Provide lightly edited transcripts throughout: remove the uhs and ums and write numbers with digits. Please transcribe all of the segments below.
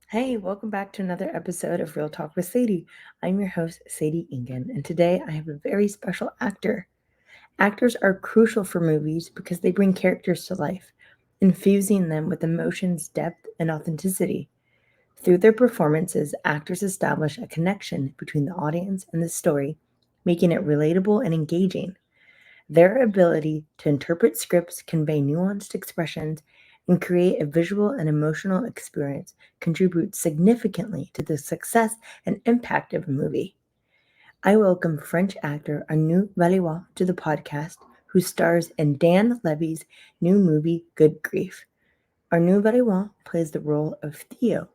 Hey, welcome back to another episode of Real Talk with Sadie. I'm your host, Sadie Ingen, and today I have a very special actor. Actors are crucial for movies because they bring characters to life, infusing them with emotions, depth, and authenticity. Through their performances, actors establish a connection between the audience and the story, making it relatable and engaging. Their ability to interpret scripts, convey nuanced expressions, and create a visual and emotional experience contributes significantly to the success and impact of a movie. I welcome French actor Arnaud Valois to the podcast, who stars in Dan Levy's new movie Good Grief. Arnaud Valois plays the role of Theo.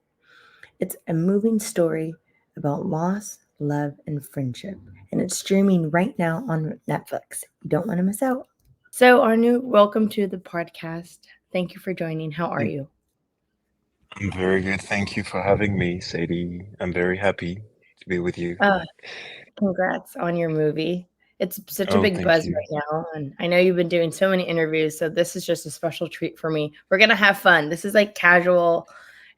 It's a moving story about loss, love, and friendship, and it's streaming right now on Netflix. You don't want to miss out. So, Arnu, welcome to the podcast. Thank you for joining. How are Thank- you? I'm very good. Thank you for having me, Sadie. I'm very happy to be with you. Uh, Congrats on your movie. It's such a Oh, big thank buzz you. right now, and I know you've been doing so many interviews, so this is just a special treat for me. We're gonna have fun. This is like casual,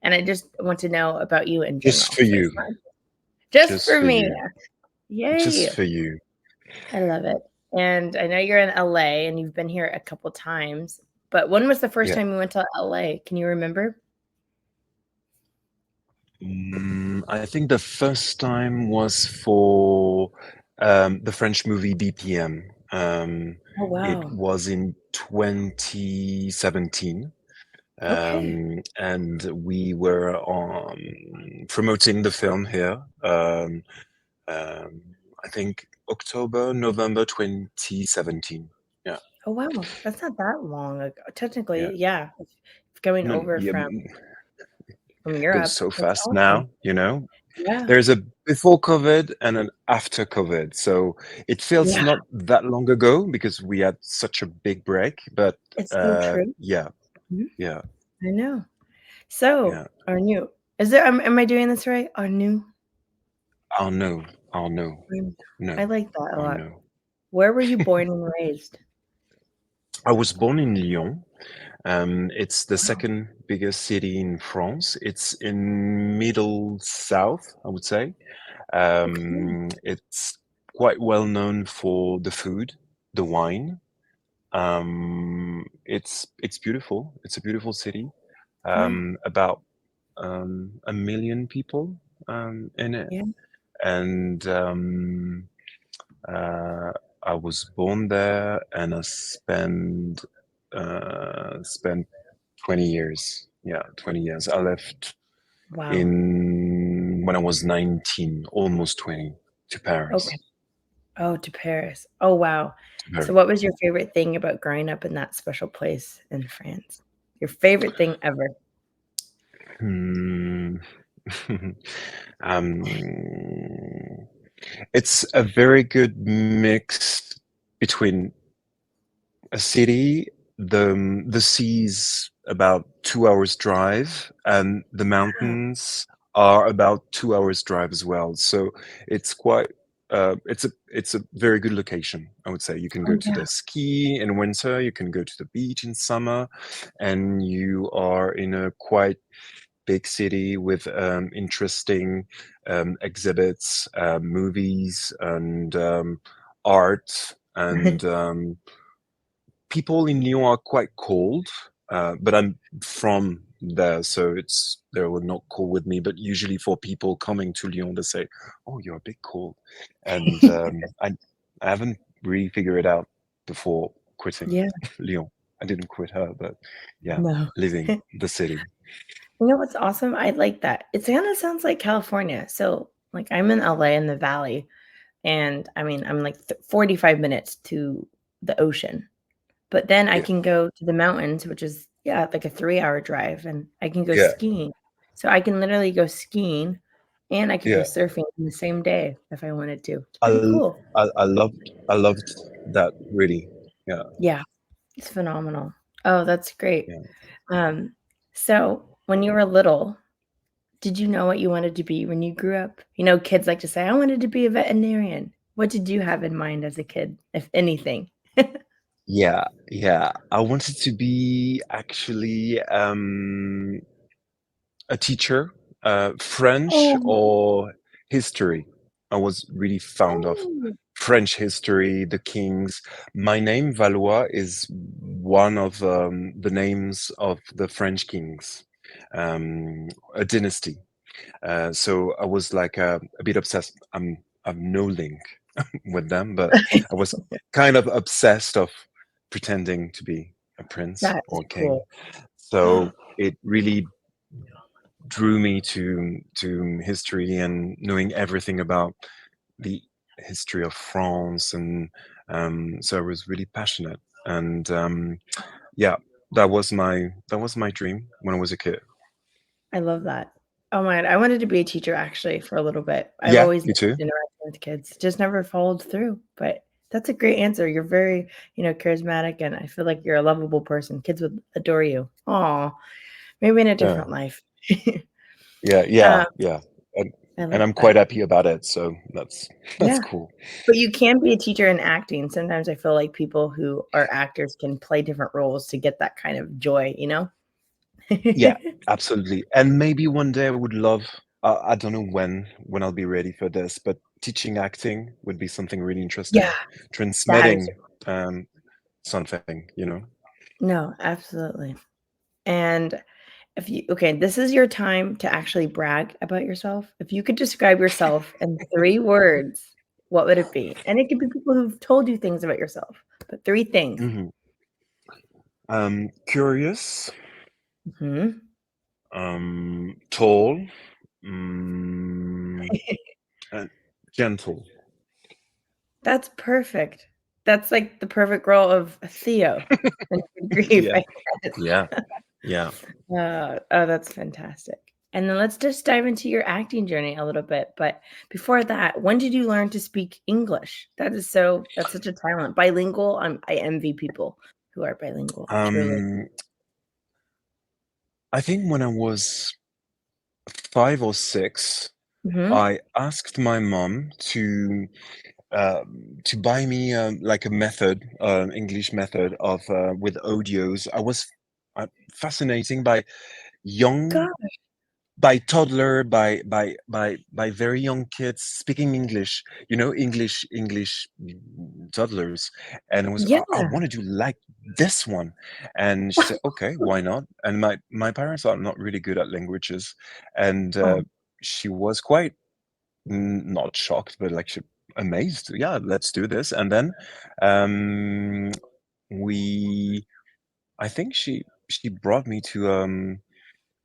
and I just want to know about you in Just general. for So it's you. not just Just for for me. you. Just Yay! for you. I love it. And I know you're in LA and you've been here a couple times, but when was the first Yeah. time you went to LA? Can you remember? I think the first time was for the French movie BPM. Oh, It wow. was in 2017. Okay. And we were promoting the film here. Um, I think October, November 2017. Yeah, Oh, wow. That's not that long ago. yeah. Technically, yeah. It's going No, over yeah, from goes Europe. so That's fast awesome. now, you know. Yeah. There's a before COVID and an after COVID. So it feels Yeah. not that long ago because we had such a big break, but It's so true. yeah, Mhm. yeah, I know. So, yeah. our new, is there, am I doing this right? Our new, I'll know, I'll know, I no, like that a I'll lot. know. Where were you born and raised? I was born in Lyon. It's the Wow. second biggest city in France. It's in middle south, I would say. Okay. It's quite well known for the food, the wine. It's beautiful. It's a beautiful city. Yeah. About a million people in it, Yeah. and uh, I was born there, and I spent 20 years. Yeah, 20 years. I left Wow. in when I was 19, almost 20, to Okay. Paris. Oh, to Paris. Oh, wow. To So Paris. what was your favorite thing about growing up in that special place in France? Your favorite thing ever? Hmm. um, it's a very good mix between a city, the sea's about 2 hours drive, and the Wow. mountains are about 2 hours drive as well. So it's quite it's a very good location, I would say. You can go Oh, to yeah. the ski in winter, you can go to the beach in summer, and you are in a quite big city with interesting exhibits, movies, and art, and people in Lyon are quite cold, but I'm from there, so it's they were not cool with me. But usually for people coming to Lyon, they say, "Oh, you're a bit cold," and I haven't really figured it out before quitting Yeah. Lyon. I didn't quit her, but yeah, No. living the city. You know what's awesome? I like that. It kinda sounds like California. So, like, I'm in LA in the valley, and, I mean, I'm, like, 45 minutes to the ocean, but then I Yeah, can go to the mountains, which is, yeah, like a 3-hour drive, and I can go yeah, skiing. So I can literally go skiing, and I could go yeah. surfing in the same day if I wanted to. It's I, pretty l- cool. I loved that really. Yeah, Yeah, it's phenomenal. Oh, that's great. yeah. Um, so when you were little, did you know what you wanted to be when you grew up? You know, kids like to say, "I wanted to be a veterinarian." What did you have in mind as a kid, if anything? Yeah, yeah. I wanted to be actually a teacher. French Oh, or history. I was really fond of oh, French history, the kings. My name, Valois, is one of the names of the French kings, a dynasty. So I was like a bit obsessed. I'm no link with them, but I was kind of obsessed of pretending to be a prince that is or king. cool. So it really drew me to history and knowing everything about the history of France, and so I was really passionate. And yeah, that was my dream when I was a kid. I love that. Oh my god, I wanted to be a teacher actually for a little bit. I've Yeah, always me loved too. interacting with kids, just never followed through, but that's a great answer. You're very, charismatic, and I feel like you're a lovable person. Kids would adore you. Aw, maybe in a Yeah, different life. yeah, yeah, Um, yeah. And I and love I'm quite that. happy about it. So that's that's Yeah, cool. but you can be a teacher in acting. Sometimes I feel like people who are actors can play different roles to get that kind of joy, you know? Yeah, absolutely. And maybe one day I would love. I don't know when I'll be ready for this, but teaching acting would be something really Yeah, interesting. that is Transmitting something, you know. no, absolutely. And if you okay, this is your time to actually brag about yourself. If you could describe yourself in 3 words, what would it be? And it could be people who've told you things about yourself, but 3 things. Hmm. Curious, Mhm. tall, mm, and gentle. That's perfect. That's like the perfect role of Theo in Good Grief, Yeah, I guess. yeah, yeah. Oh, that's fantastic. And then let's just dive into your acting journey a little bit. But before that, when did you learn to speak English? That's such a talent. Bilingual, I envy people who are bilingual, truly. Um, I think when I was 5 or 6, Mhm. I asked my mom to buy me like a method, English method of with audios. I was fascinating by young, God, by toddler, by very young kids speaking English. English toddlers, and it was yeah. I want to do like this one. And she said, "Okay, why not?" And my parents are not really good at languages, and Oh, she was quite not shocked, but like she amazed. Yeah, let's do this. And then um, we, I think she brought me to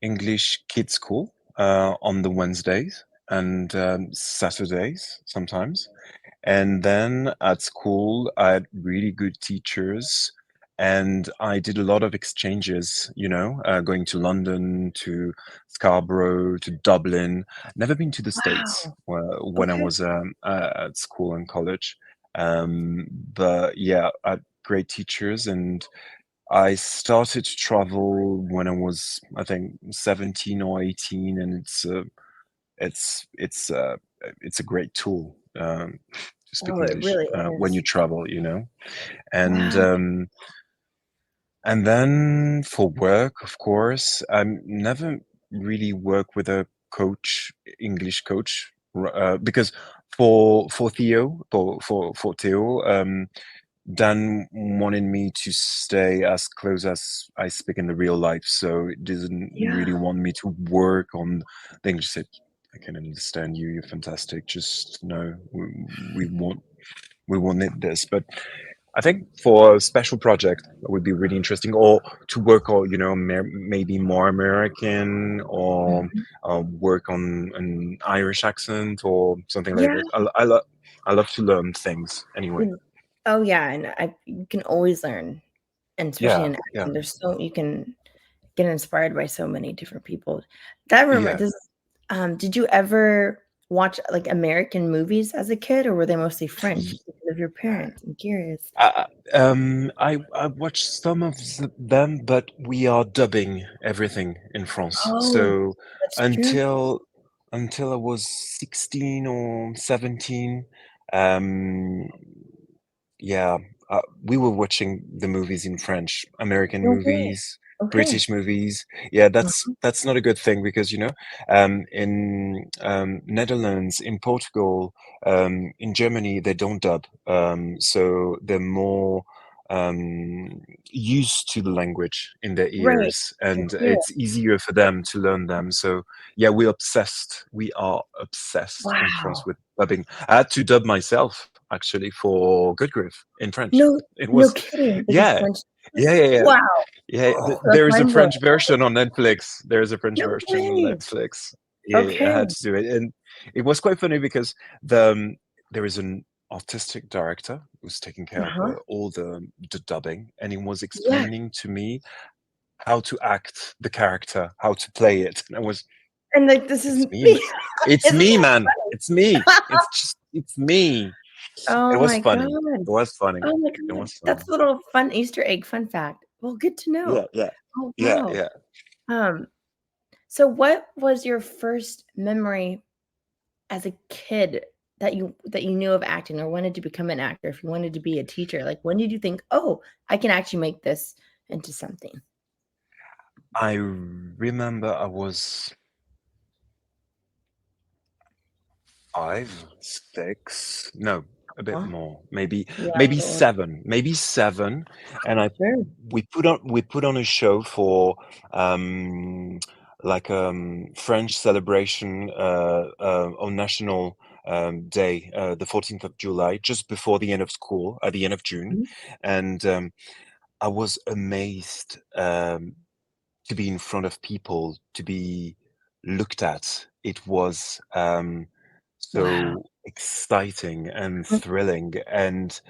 English kids school on the Wednesdays and Saturdays sometimes. And then at school, I had really good teachers, and I did a lot of exchanges, going to London, to Scarborough, to Dublin. Never been to the States wow. when I Okay. was at school and college. But yeah, I had great teachers, and I started to travel when I was, I think, 17 or 18, and it's it's uh, it's a great tool to speak Oh, it English really when you is. travel, and Wow. and then for work, of course, I never really work with a coach, English coach, because for Theo, for Theo, Dan wanted me to stay as close as I speak in the real life, so it didn't really Yeah. want me to work on the English. Said, I can understand you. You're fantastic. Just no, we won't need this. But I think for a special project, it would be really interesting, or to work on, maybe more American, or Mhm. work on an Irish accent or something like Yeah. this. I love to learn things anyway. Oh, yeah, and you can always learn, and especially Yeah, in yeah, acting, you can get inspired by so many different people. That remember yeah. this did you ever watch, like, American movies as a kid, or were they mostly French Y- because of your parents? I'm curious. I watched some of them, but we are dubbing everything in France. Oh, So that's true. until until I was 16 or 17, um, yeah, we were watching the movies in French, American No way. movies. Okay. British movies. Yeah, Uh-huh. that's not a good thing because in Netherlands, in Portugal, in Germany, they don't dub, so they're more used to the language in their Right. ears, and Yeah. it's easier for them to learn them. So yeah, we're obsessed. We are obsessed in France Wow. with dubbing. I had to dub myself actually for Good Grief in French. No, It no was, kidding. Because yeah, French. yeah, yeah, yeah. Wow. Yeah, That's there is a mind blowing. French version on Netflix. There is a French No version on way. Netflix. Yeah, I Okay. had to do it, and it was quite funny because there is an artistic director who's taking care of Uh-huh. all the dubbing, and he was Yeah. explaining to me how to act the character, how to play it, and I was, And like this is it's me, me. it's Isn't me, that man, funny? it's me, it's me. It Oh was my God. funny. It was funny. Oh my It God. was That's funny. a little fun Easter egg fun fact. Well, good to Yeah, know. yeah, Oh yeah, wow. yeah. Um, so what was your first memory as a kid that you knew of acting or wanted to become an actor? If you wanted to be a teacher, like when did you think, oh, I can actually make this into something? I remember I was 5, 6, no, a bit Huh? more, maybe Yeah, a maybe little older. 7, maybe 7, and I Sure. we put on a show for um like French celebration on National Day, the 14th of July, just before the end of school, at the end of June, Mhm. and I was amazed to be in front of people, to be looked at. It was Wow. so exciting and Mm, thrilling, and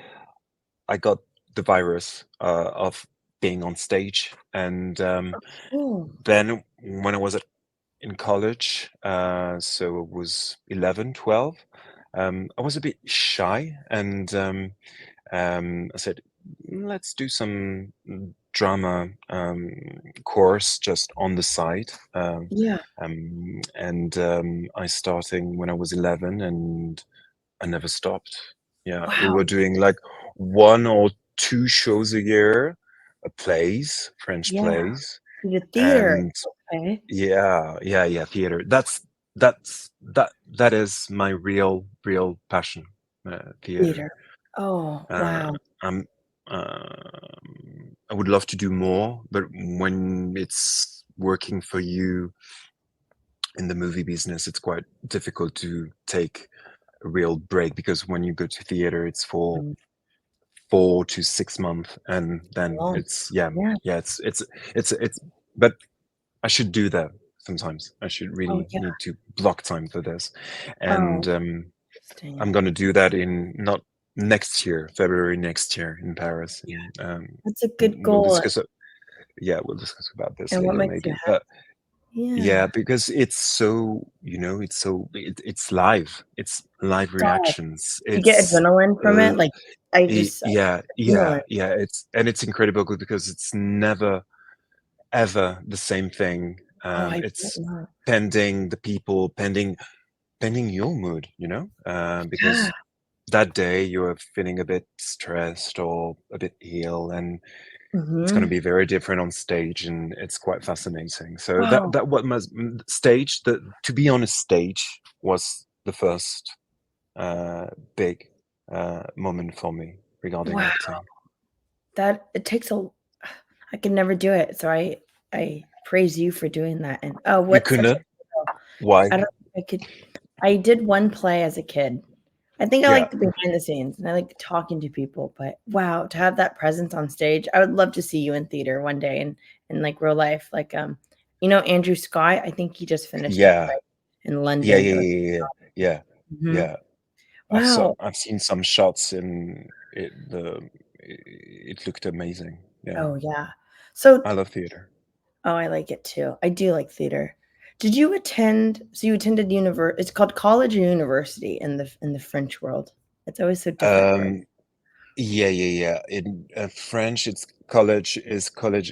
I got the virus of being on stage. And cool. then when I was in college, so it was 11, 12, I was a bit shy, and I said, let's do some drama course just on the side. Yeah. And I starting when I was 11, and I never stopped. Yeah, we were Wow. doing like 1 or 2 shows a year, plays, French Yeah. plays, The theater. and Okay. yeah, yeah, yeah, theater. That is my real passion, theater. Theater. Oh, Uh, wow. I'm I would love to do more, but when it's working for you in the movie business, it's quite difficult to take a real break, because when you go to theater, it's for Mm, 4 to 6 months, and then long. it's, yeah, Yeah. yeah, it's. But I should do that sometimes. I should Oh, really yeah. need to block time for this, Oh, and interesting. I'm gonna do that in not next year, February next year in Paris, Yeah. and That's a good we'll goal. discuss it. Yeah, we'll discuss about this And what later, makes you maybe. happy? But yeah, Yeah. because it's so, it's live. It's live God. reactions. Do you get It's adrenaline from it? Like, I just yeah, adrenaline. yeah, yeah. It's incredible good because it's never ever the same thing. Oh, I bet It's not. pending the people, pending your mood, Yeah. because that day you're feeling a bit stressed or a bit ill, and it's going to Mhm. be very different on stage, and it's quite fascinating. So Wow. that what must stage that to be on a stage was the first uh, big moment for me regarding Wow. acting. That it takes a I could never do it, so I praise you for doing that, and oh, You what such a couldn't? Why? I don't think I could I did one play as a kid. I think I Yeah, like the behind the scenes, and I like talking to people, but wow, to have that presence on stage, I would love to see you in theater one day in, like, real life, like, Andrew Scott, I think he just finished a yeah, play in yeah, London, yeah, or yeah, yeah, yeah, mhm. yeah. Wow. I've seen some shots in it. It looked amazing. Yeah, Oh, yeah. So I love theater. oh, I like it too. I do like theater. You attended it's called college or university in the French world. It's always so different there. Um, yeah, yeah, yeah. In French, it's college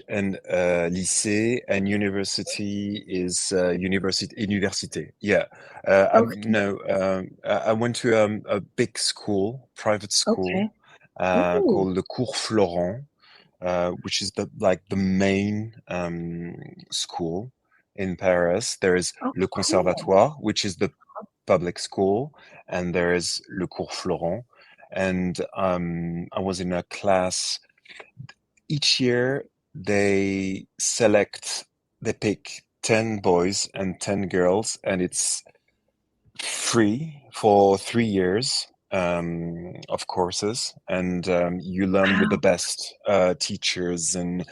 and lycée, and university is université. Yeah. Okay, No, I went to a big school, private school, okay. Ooh, called the Cours Florent. which is the main school in Paris. There is Oh, Le cool. Conservatoire, which is the public school, and there is Le Cours Florent. And I was in a class. Each year they pick 10 boys and 10 girls, and it's free for 3 years of courses, and you learn with the Wow. best teachers and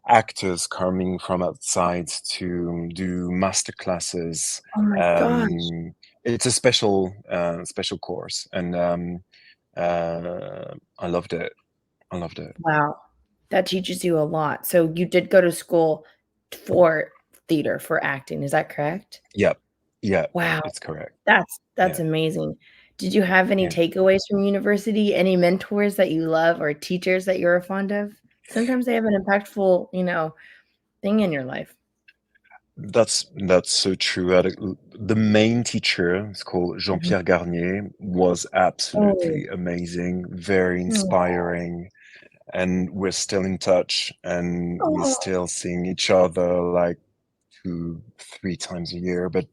actors coming from outside to do master classes. Oh my gosh. It's a special course, and I loved it. I loved it. Wow. That teaches you a lot. So you did go to school for theater, for acting, is that correct? Yep. Yeah, Wow. it's correct. That's Yeah, amazing. Did you have any yeah. takeaways from university? Any mentors that you love or teachers that you're fond of? Sometimes they have an impactful, thing in your life. That's so true. The main teacher, it's called Mhm. Jean-Pierre Garnier, was Oh. absolutely amazing, very Mm. inspiring, and we're still in touch, and we're Oh, still seeing each other like 2, 3 times a year, but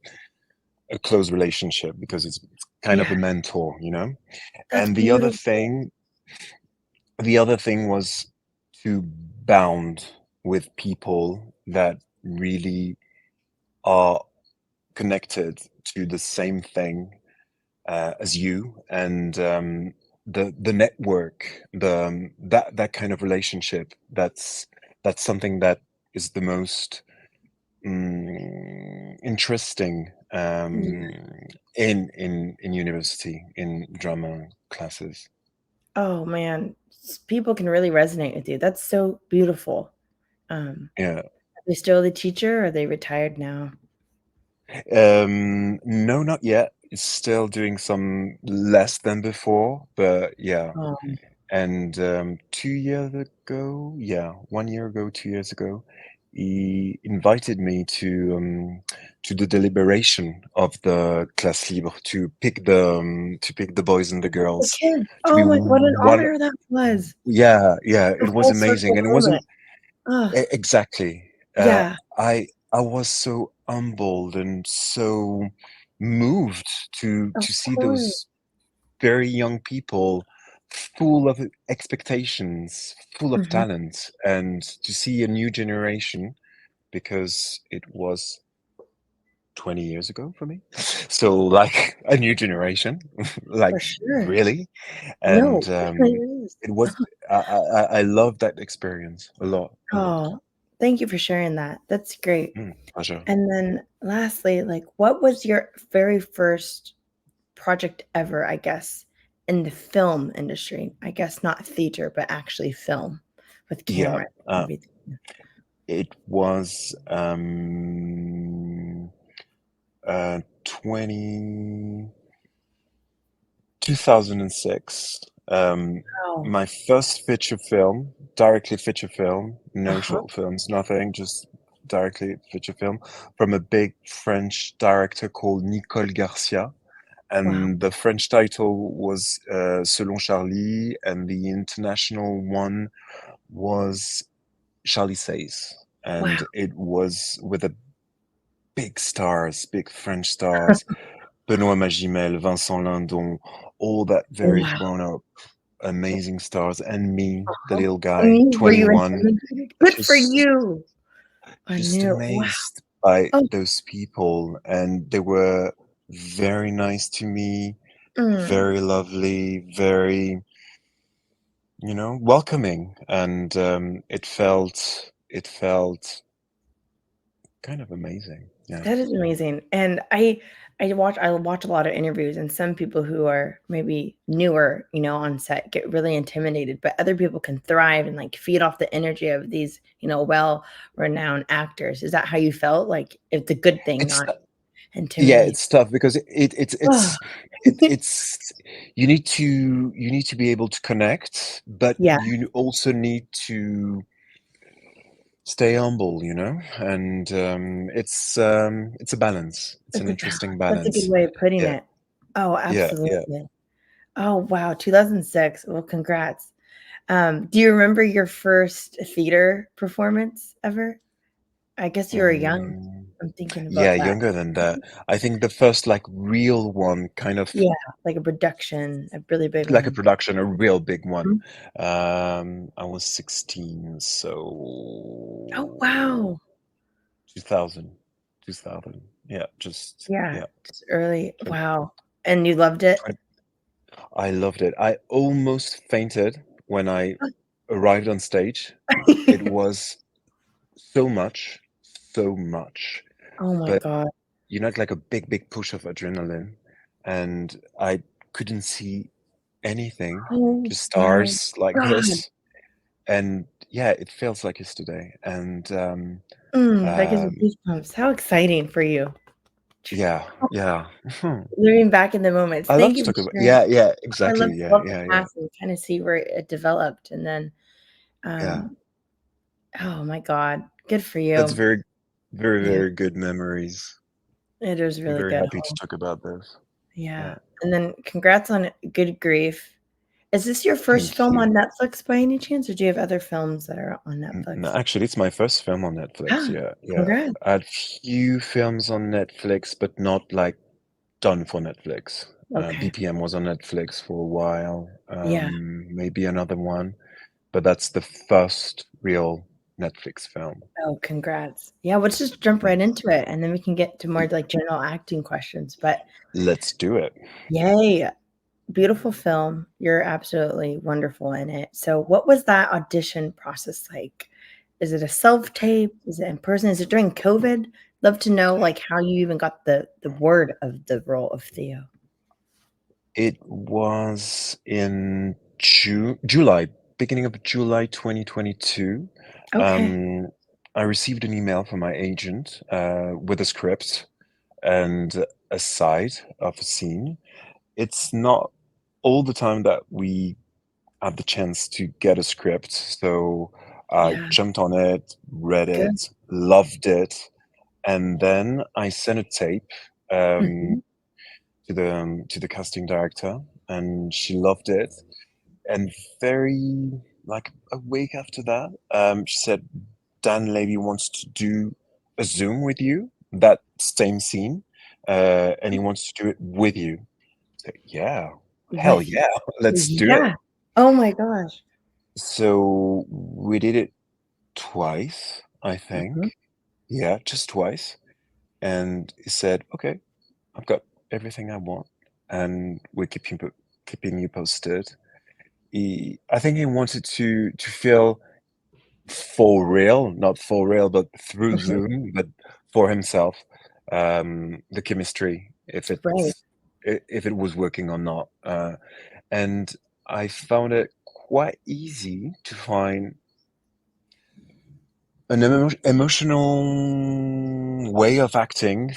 a close relationship because it's kind of a yeah, mentor, you know? that's And beautiful. the other thing was to bound with people that really are connected to the same thing as you, and the network, that kind of relationship. That's something that is the most interesting in university in drama classes. Oh, man. People can really resonate with you. That's so beautiful. Yeah. Are they still the teacher or are they retired now? No, not yet. It's still doing some less than before, but yeah. Um, And 2 years ago, yeah, 1 year ago, 2 years ago, he invited me to the deliberation of the classe libre to pick the boys and the the girls kids. to be Oh my, what an one. honor that was. Yeah, yeah, The it was full circle amazing, and it wasn't moment. Oh, exactly. Uh, yeah, I was so humbled and so moved of to see course. those very young people full of expectations, full of Mhm. talent, and to see a new generation because it was 20 years ago for me. So, like a new generation, like For sure. really. No, And it is. it was, I love that experience a lot, a lot. Oh, thank you for sharing that. That's great. Pleasure. And then lastly, like, what was your very first project ever, I guess, in the film industry? I guess not theater, but actually film with Yeah, camera and everything. it was 20 2006. Wow. My first feature film, directly feature film, no Uh-huh. short films, nothing, just directly feature film from a big French director called Nicole Garcia. Wow. And the French title was Selon Charlie, and the international one was Charlie Says. Wow. And it was with a big stars, big French stars, Benoît Magimel, Vincent Lindon, all that very Wow. grown up, amazing stars, and me, the Uh-huh. little And guy, you were you 21, intimidated? Good for just you. I just knew. Wow. amazed by Oh, those people, and they were very nice to me, mm. very lovely, very, welcoming, and it felt kind of amazing. Yeah. That is amazing, and I watch a lot of interviews, and some people who are maybe newer, on set get really intimidated, but other people can thrive and, like, feed off the energy of these, well-renowned actors. Is that how you felt? Like, it's a good thing, It's not Yeah, intimidating. it's tough because Oh. it's you need to be able to connect, but Yeah, you also need to stay humble, and it's a balance. It's it's an a balance. interesting That's a good balance. way of putting Yeah, it. Oh, yeah, yeah. absolutely. Oh, wow, 2006. Well, congrats. Do you remember your first theater performance ever? I guess you were young. Mm, I'm thinking yeah, about that. younger than that. I think the first like real one, kind of Yeah, like a production, a really big like a one. production, a real big one. Mhm. I was 16, Oh, so wow. 2000, 2000. Yeah, just Yeah, yeah. just early. 20, Wow. And you loved it? 20. I loved it. I almost fainted when I arrived on stage. It was so much, so much. Oh my But god. you know, like a big, big push of adrenaline, and I couldn't see anything, Oh just my stars like god. this. And yeah, it feels like yesterday. And That gives me um, goosebumps. How exciting for you. yeah, yeah. Living back in the moments. I love Thank to you for talk about, sharing. yeah, yeah, I exactly. Yeah, love the yeah, yeah, past and kinda see where it developed, and then, yeah. um oh my god, good for That's you. very, very, Yeah, very good memories. it is I'm really very good. happy to Oh, talk about this. yeah, Yeah, and then congrats on Good Grief. Is this your first thank film you. on Netflix by any chance, or do you have other films that are on No, Netflix? actually, it's my first film on Netflix. Ah, Yeah, yeah. congrats. I had few films on Netflix, but not like done for Netflix. Okay. BPM was on Netflix for a while, Yeah. maybe another one, but that's the first real Netflix film. Oh, congrats. Yeah, let's just jump right into it, and then we can get to more, like, general acting questions, but Let's do it. yay. Beautiful film. You're absolutely wonderful in it. So, what was that audition process like? Is it a self-tape? Is it in person? Is it during COVID? Love to know, like, how you even got the word of the role of Theo. It was in July, beginning of July 2022. Okay. Um, I received an email from my agent with a script and a side of a scene. It's not all the time that we have the chance to get a script, so I Yeah. jumped on it, read Good. it, loved it, and then I sent a tape um, Mhm. to the casting director, and she loved it. And very like a week after that, she said Dan Levy wants to do a Zoom with you, that same scene, and he wants to do it with you. So, yeah, hell With yeah, let's do it. yeah. Oh my gosh. So we did it twice, I Mhm. think. Yeah, just twice. And he said, "Okay, I've got everything I want, and we're keeping you posted." I think he wanted to feel for real, not for real, but through Mhm. Zoom, but for himself, the chemistry, Right. if it was working or not. And I found it quite easy to find an emotional way of acting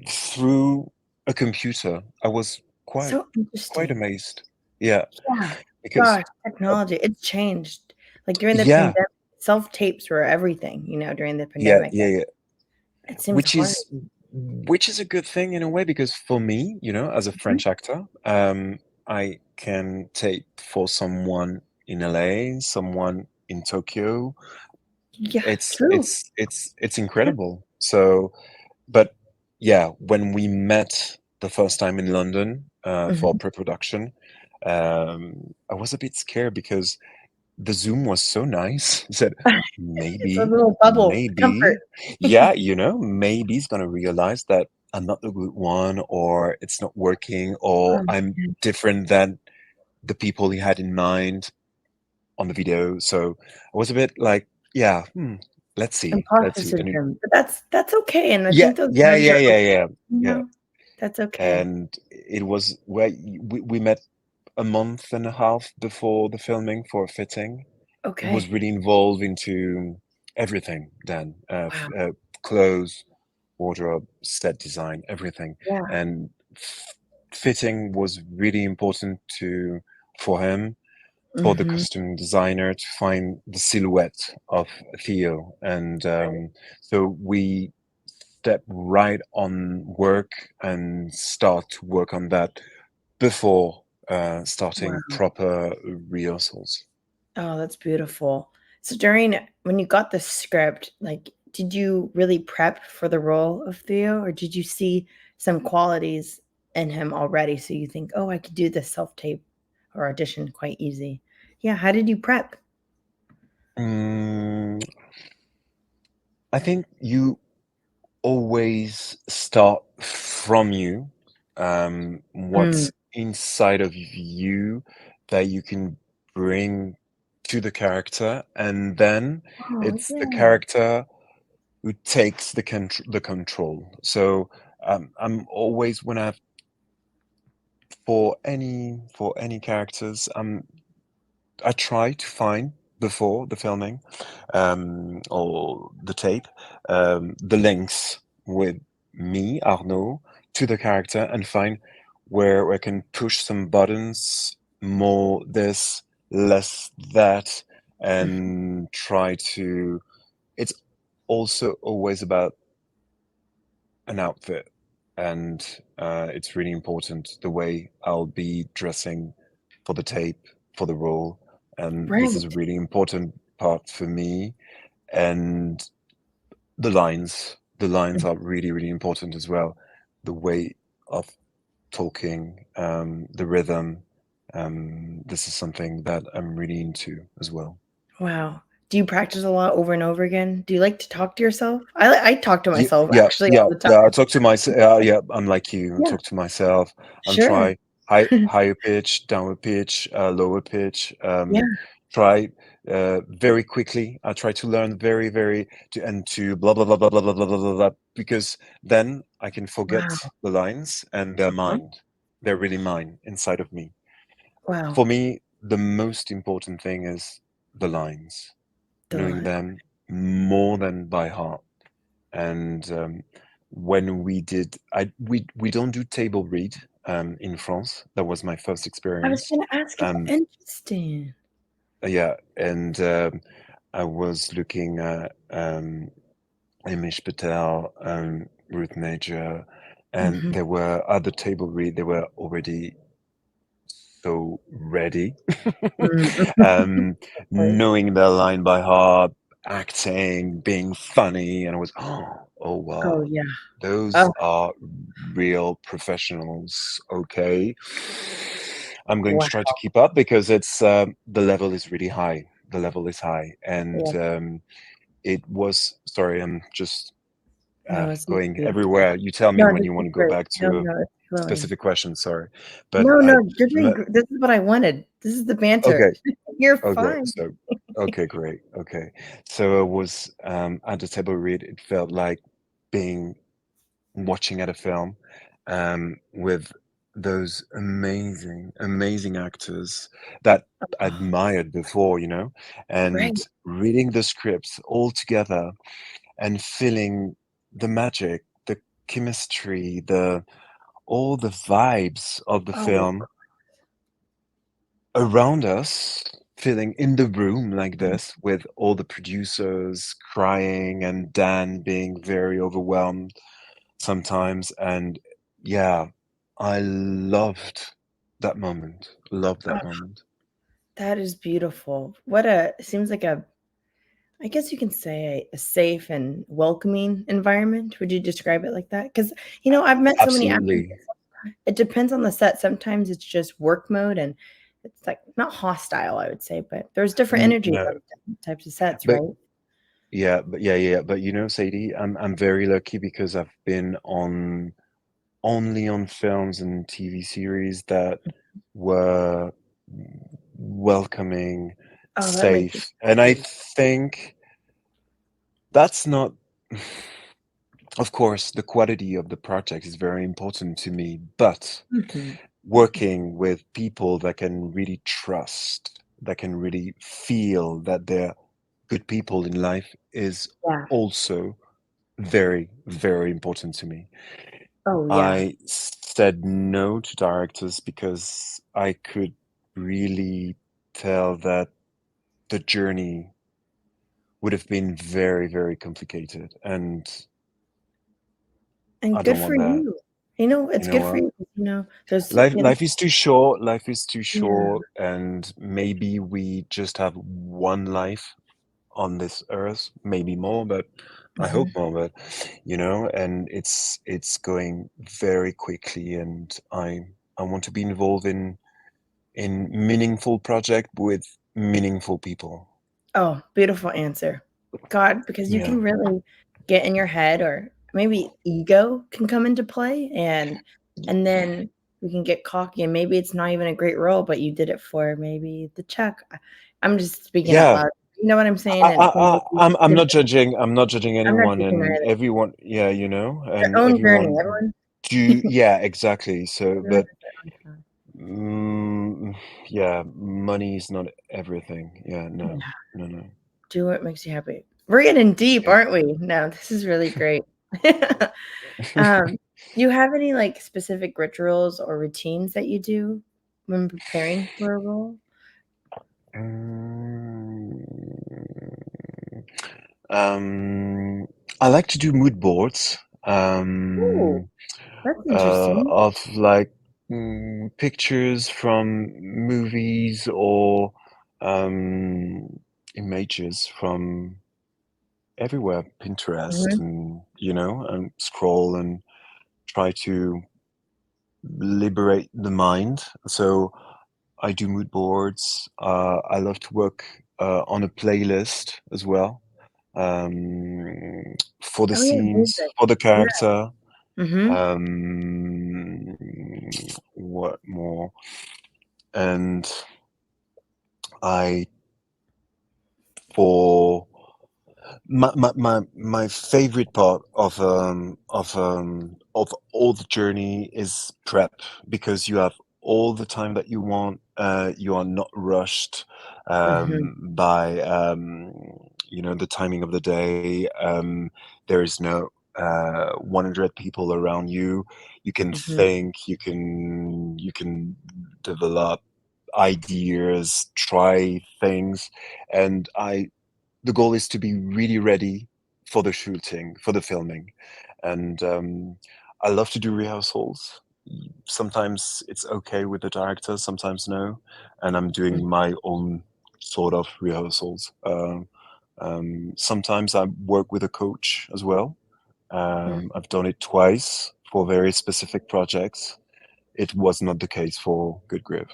through a computer. I was So quite interesting. amazed. Yeah, Yeah. because Gosh, uh, technology, it's changed. Like, during the yeah, pandemic, self-tapes were everything, during the yeah, pandemic. yeah, yeah. It seems Which hard. is a good thing in a way because for me, as a Mhm. French actor, I can tape for someone in LA, someone in Tokyo. Yeah, true. It's incredible. So, but yeah, when we met the first time in London for Mhm. pre-production, I was a bit scared because the Zoom was so nice. I said, It's a little bubble, comfort. maybe, yeah, maybe he's gonna realize that I'm not the good one, or it's not working, or I'm Yeah. different than the people he had in mind on the video. So I was a bit like, yeah, let's Imposter see. And syndrome, but that's okay, and I yeah, think those yeah, nerves yeah, are yeah, okay, yeah, you yeah. know? That's okay. And it was where we met a month and a half before the filming for a fitting. It was Okay. really involved into everything then, Wow. clothes, wardrobe, set design, everything. Yeah. And fitting was really important to for him, for the Mhm. costume designer to find the silhouette of Theo. And Right. so we step right on work and start to work on that before starting Wow. proper rehearsals. Oh, that's beautiful. So during when you got the script, like, did you really prep for the role of Theo, or did you see some qualities in him already so you think, "Oh, I could do this self-tape or audition quite easy?" Yeah, how did you prep? Mm, I think you always start from you, Mm. what's inside of you that you can bring to the character, and then Oh, it's the yeah. character who takes the control. So I'm always when I for any characters, I try to find before the filming or the tape the links with me, Arnaud, to the character and find where I can push some buttons, more this, less that, Mhm. and try to. It's also always about an outfit, and it's really important the way I'll be dressing for the tape, for the role, and this is a Right. really important part for me. And the lines are really, really important as well. The way of talking, the rhythm. This is something that I'm really into as well. Wow. Do you practice a lot over and over again? Do you like to talk to yourself? I talk to Yeah, myself yeah, actually yeah, all the yeah. I time. talk to myself. Yeah, I'm like you. I Yeah, talk to myself. I'm sure. try higher pitch, downward pitch, lower pitch. Yeah. Try very quickly. I try to learn very, very and to blah blah blah blah blah blah blah blah blah blah, because then I can forget Wow. the lines and they're Uh-huh. mine. They're really mine inside of me. Wow. For me, the most important thing is the lines, The knowing line. them more than by heart. And when we did, we don't do table read in France. That was my first I was experience. gonna ask if Um, interesting. yeah, and I was looking at Amish Patel, Ruth Major, and Mhm. there were other table read. They were already so ready, Mm. um, Right. knowing their line by heart, acting, being funny, and I was, oh Oh, wow, yeah. those Oh, are real professionals. Okay, I'm going to wow. try to keep up because it's the level is really high. The level is high, and Yeah. it was. Sorry, I'm just No, it's going beautiful. everywhere. You tell me No, when this you is want to go great. back No, to a no, it's flowing. specific question. Sorry, but No, I. no, you're doing gr this is what I wanted. This is the banter. Okay, You're okay, fine. so okay, great. Okay. So I was at the table read, it felt like being watching at a film with those amazing, amazing actors that I Oh, admired before, right. and reading the scripts all together and feeling the magic, the chemistry, the all the vibes of the Oh, film around us, feeling in the room like this with all the producers crying and Dan being very overwhelmed sometimes. And yeah, I loved that moment. Loved that oh, moment. that is beautiful. What a seems like a I guess you can say a safe and welcoming environment. Would you describe it like that? Because I've met so many actors. Absolutely. It depends on the set. Sometimes it's just work mode and it's like not hostile, I would say, but there's different energies No, on different types of sets, but right? yeah. But Sadie, I'm very lucky because I've been on only on films and TV series that were welcoming, Oh, that makes it safe. And I easy. think that's not, of course, the quality of the project is very important to me, but Mhm. working with people that can really trust, that can really feel that they're good people in life is Yeah. also very, very important to me. Oh, yeah. I said no to directors because I could really tell that the journey would have been very, very complicated, and And I good don't for want that. you. It's You know good for what? you. There's Life is too short. Life is too yeah. short, and maybe we just have one life on this earth, maybe more, but I hope Mhm. more. But and it's going very quickly, and I want to be involved in meaningful project with meaningful people. Oh, beautiful answer. God, because you Yeah, can really get in your head or maybe ego can come into play and then we can get cocky and maybe it's not even a great role, but you did it for maybe the check. I'm just speaking out yeah. loud. You know what I'm saying? And maybe I'm you did not it for judging. I'm not judging I'm not anyone taking and either. everyone. Yeah, Their and own journey. everyone do. Yeah, exactly. So, Everyone but has their own path. mm, yeah, money is not everything. Yeah, no, Yeah. no, no. Do what makes you happy. We're getting deep, Yeah. aren't we? No, this is really great. Do you have any, like, specific rituals or routines that you do when preparing for a role? Mm, um, I like to do mood boards. Ooh, that's interesting. Of like pictures from movies or um, images from everywhere, Pinterest, Mhm, and scroll and try to liberate the mind. So I do mood boards. I love to work on a playlist as well, for the oh, yeah, scenes, music. for the Yeah, character. mhm. Um, what more? And I for my favorite part of all the journey is prep because you have all the time that you want. You are not rushed Mhm, by the timing of the day. There is no 100 people around you. You can mhm, think. You can develop ideas, try things, and I the goal is to be really ready for the shooting, for the filming. And I love to do rehearsals. Sometimes it's okay with the director, sometimes no. And I'm mhm, doing my own sort of rehearsals. Sometimes I work with a coach as well. mhm. I've done it twice for very specific projects. It was not the case for Good Griff,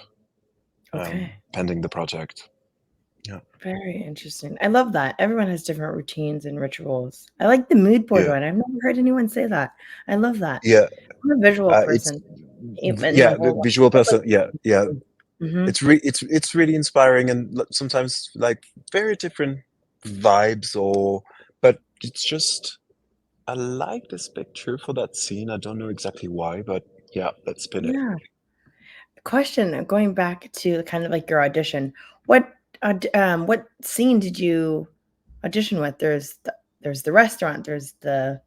Okay, pending the project. Yeah. very interesting. I love that. Everyone has different routines and rituals. I like the mood board Yeah. one. I've never heard anyone say that. I love that. Yeah. I'm a visual It's person in my yeah, the whole life. visual I like person. Yeah, yeah. mhm. It's really inspiring and sometimes like very different vibes but it's just I like this picture for that scene. I don't know exactly why, but yeah, let's spin it. Yeah. Question, going back to kind of like your audition, what scene did you audition with? There's the restaurant, there's the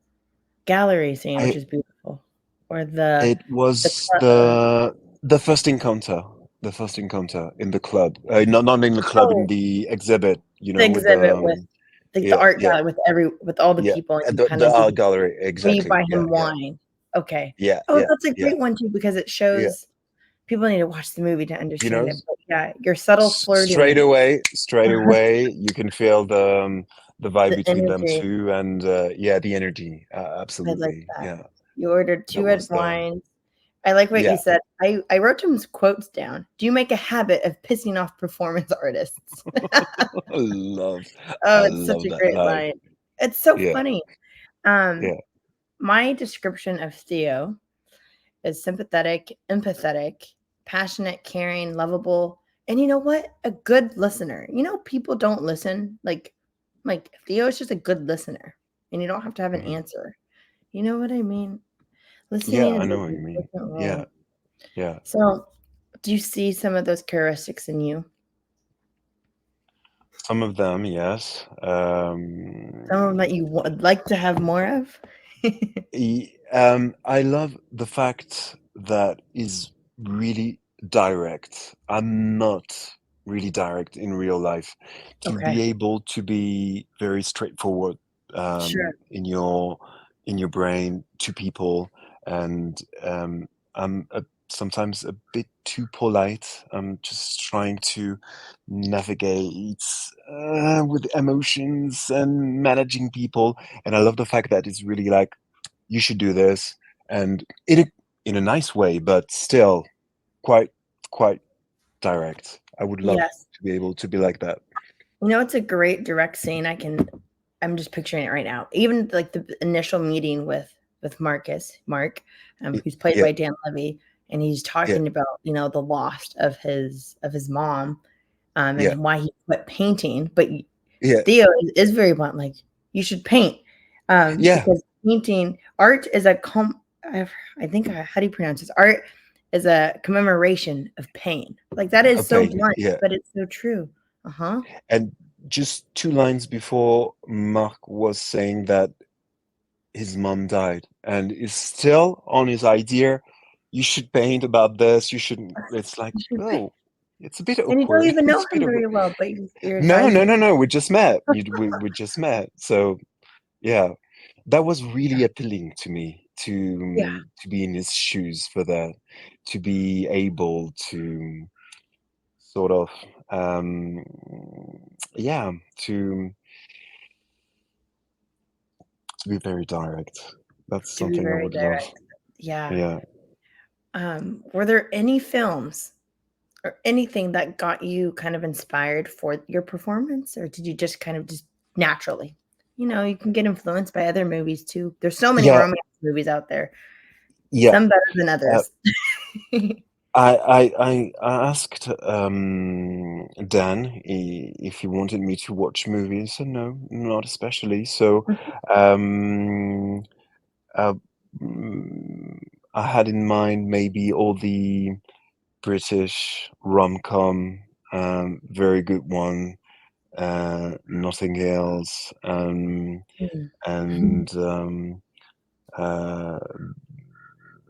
gallery scene, which I is beautiful, or the It the was club the first encounter, in the club. Not in the club, in oh, the exhibit. the With exhibit with, like, the yeah, art yeah, gallery with all the yeah. people, and you The kinda do art gallery, where you exactly. buy Yeah, him yeah, wine. Okay. yeah, Oh, yeah, that's a yeah, great one too because it yeah. shows people need to watch the movie to You know, understand it, but yeah, your subtle flirting, straight away, you can feel the vibe the between them energy. two, and yeah, the energy. I like Absolutely, that. yeah. You ordered That 2 red was the wines. I like what you yeah. said. I wrote some quotes down. "Do you make a habit of pissing off performance artists?" I love, Oh, I it's such love a that great line. line. It's so Yeah, funny. Um, yeah. my description of Theo is sympathetic, empathetic, passionate, caring, lovable, and you know what? A good listener. People don't listen. Like Theo is just a good listener, and you don't have to have an Mhm. answer. You know what I mean? Yeah, Listening I is know an what you mean. important Yeah, role. yeah. So, do you see some of those characteristics in you? Some of them, yes. Some of them that you would like to have more of? I love the fact that is really direct. I'm not really direct in real life. To Okay, be able to be very straightforward sure. in your brain to people, and I'm sometimes a bit too polite. I'm just trying to navigate with emotions and managing people. And I love the fact that it's really like, you should do this, and in a nice way, but still quite quite direct. I would love Yes. to be able to be like that. It's a great direct scene. I'm just picturing it right now. Even like the initial meeting with Mark, who's played Yeah, by Dan Levy, and he's yeah, talking about the loss of his mom, yeah, and why he quit painting. But yeah, Theo is very blunt, like you should paint, yeah. because painting art is I think how do you pronounce this? Art is a commemoration of pain. Like that A is so pain. blunt, Yeah. but it's so true. Uh huh. And just two lines before, Mark was saying that his mom died and is still on his idea. You should paint about this. You shouldn't. It's like, You should paint. oh, it's a bit And you don't awkward. even know It's a bit him awkward. very well, but you're No, no, advising. no, no. We just met. We just met. So yeah, that was really appealing to me Yeah, to be in his shoes for that, to be able to sort of um, yeah, to be very direct. That's to be something I very would love. direct. Yeah. Yeah. Were there any films or anything that got you kind of inspired for your performance, or did you just kind of just naturally? You can get influenced by other movies too. There's so many Yeah, romance movies out there, yeah. some better than Uh, others. I asked Dan if he wanted me to watch movies. He said no, not especially. So um, uh, mm, I had in mind maybe all the British rom-com, very good one, Nothing Else, Mhm. and uh,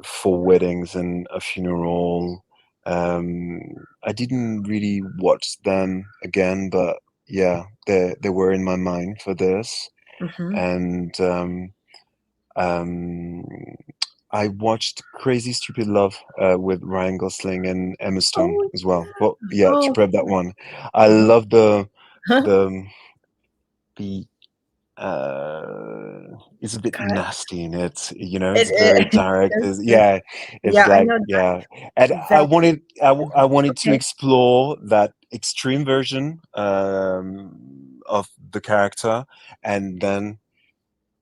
Four Weddings and a Funeral. Um, I didn't really watch them again, but yeah, they were in my mind for this. Mhm. And um, I watched Crazy Stupid Love with Ryan Gosling and Emma Stone Oh, as well. Well, yeah, to oh, prep that one, I love the the it's a bit God, nasty in it, you know, it it's very is. direct. That's It's, true. yeah, it's Yeah, I like, know yeah. And that. I wanted to Okay. explore that extreme version of the character and then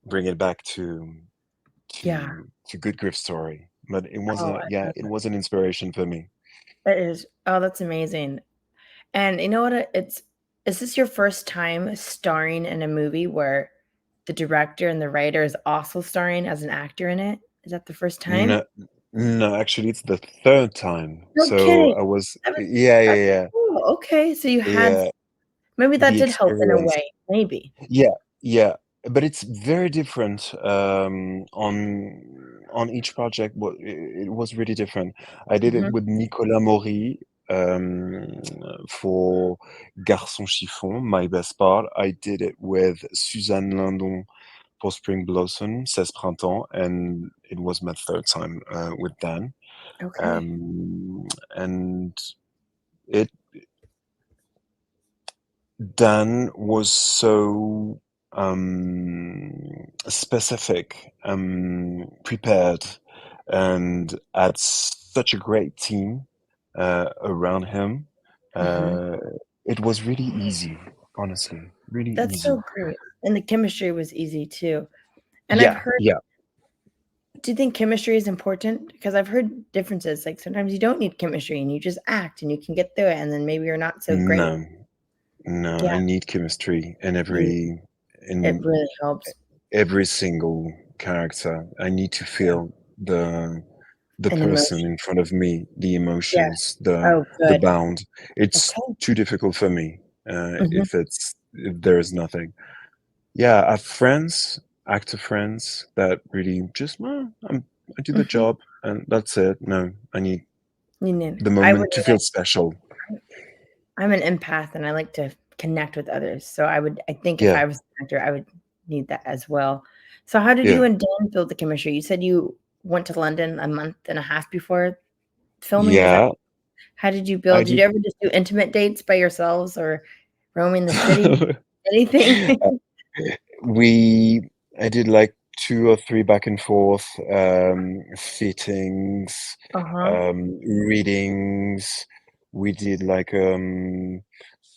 bring it back Yeah. to Good Grief Story. But it was Oh, a, I yeah, love it that. was an inspiration for me. That is. Oh, that's amazing. And you know what? Is this your first time starring in a movie where the director and the writer is also starring as an actor in it? Is that the first time? No, no, actually, it's the third time. No So kidding. I was, That was yeah, that's yeah, cool. Okay, so you yeah, had yeah. maybe that The did help in a experience. way. Maybe. Yeah, yeah, but it's very different on each project. It was really different. I did it Mhm. with Nicolas Maury for Garçon Chiffon, My Best Part. I did it with Suzanne Lindon for Spring Blossom, 16 Printemps, and it was my third time with Dan. Okay. And it Dan was so specific, prepared, and had such a great team around him. Mhm. Uh, it was really easy, honestly, really That's so easy. great. And the chemistry was easy too. And I've Yeah, heard yeah. do you think chemistry is important? Because I've heard differences. Like sometimes you don't need chemistry and you just act and you can get through it and then maybe you're not so great. No, no. Yeah, I need chemistry you it in really helps. every single character. I need to Yeah. feel the An person emotion. in front of me, the Yeah. emotions, Oh, the good. bound. It's Okay. too difficult for me Mhm, if there is nothing. Yeah, I have friends, actor friends that really just I do the mhm. job and that's it. No, I need You need the I would moment to need feel special. it. I'm an empath and I like to connect with others. So I think if Yeah, I was an actor, I would need that as well. So how did yeah. you and Dan build the chemistry? You said went to London a month and a half before filming? Is that Yeah, how did you I build? Did you did. ever just do intimate dates by yourselves or roaming the city? Anything? we I did like 2 or 3 back and forth fittings, Uh-huh. readings. We did like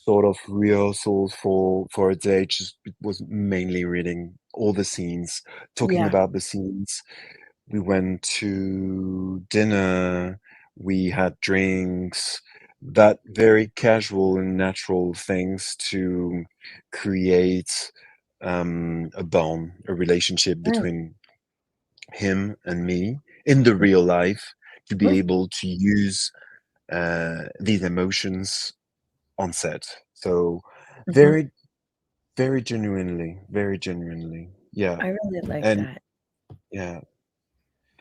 sort of rehearsals for a day. Just it was mainly reading all the scenes, talking Yeah. about the scenes. We went to dinner, we had drinks, that very casual and natural things to create a bond, a relationship Right. between him and me in the real life, to be Right. able to use these emotions on set. So Mhm. very, very genuinely, yeah. I really like And that. yeah,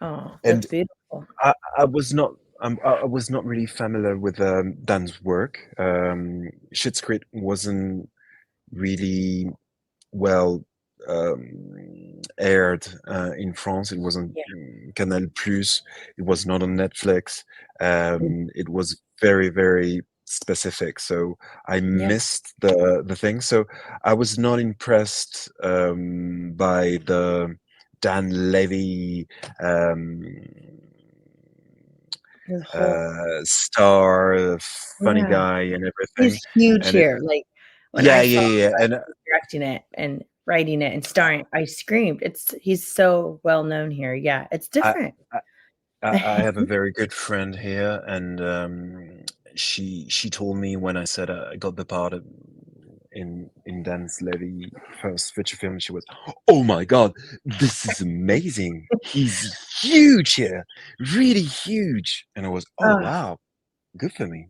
Oh, and that's beautiful. I was not I was not really familiar with Dan's work. Schitt's Creek wasn't really well aired in France. It wasn't Yeah. Canal Plus. It was not on Netflix. Mm. It was very specific. So I Yeah. missed the thing. So I was not impressed by the Dan Levy um, His whole star, funny yeah. guy, and He's everything. huge And it, here. Like, when yeah, I yeah, saw yeah, yeah. that And he was directing it and writing it and starring, I screamed. He's so well known here. Yeah, it's I, different. I I have a very good friend here, and she told me when I said I got the part in Dan Levy first feature film, she was, "Oh my God, this is amazing! He's huge here, really huge." And I was, "Oh Oh, wow, good for me,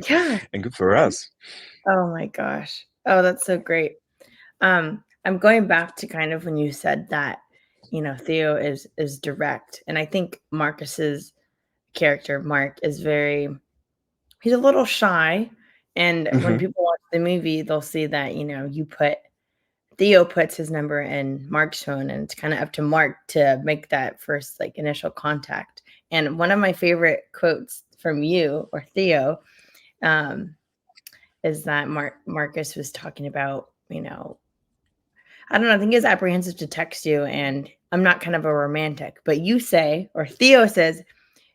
yeah. and good for us." Oh my gosh. Oh, that's so great. I'm going back to kind of when you said that, Theo is direct, and I think Marcus's character, Mark, is very he's a little shy, and when Hmm. people watch the movie, they'll see that, Theo puts his number in Mark's phone, and it's kinda up to Mark to make that first, like, initial contact, and one of my favorite quotes from you or Theo, um, is that Marcus was talking about, I don't know, I think he's apprehensive to text you, and I'm not kind of a romantic, but you say, or Theo says,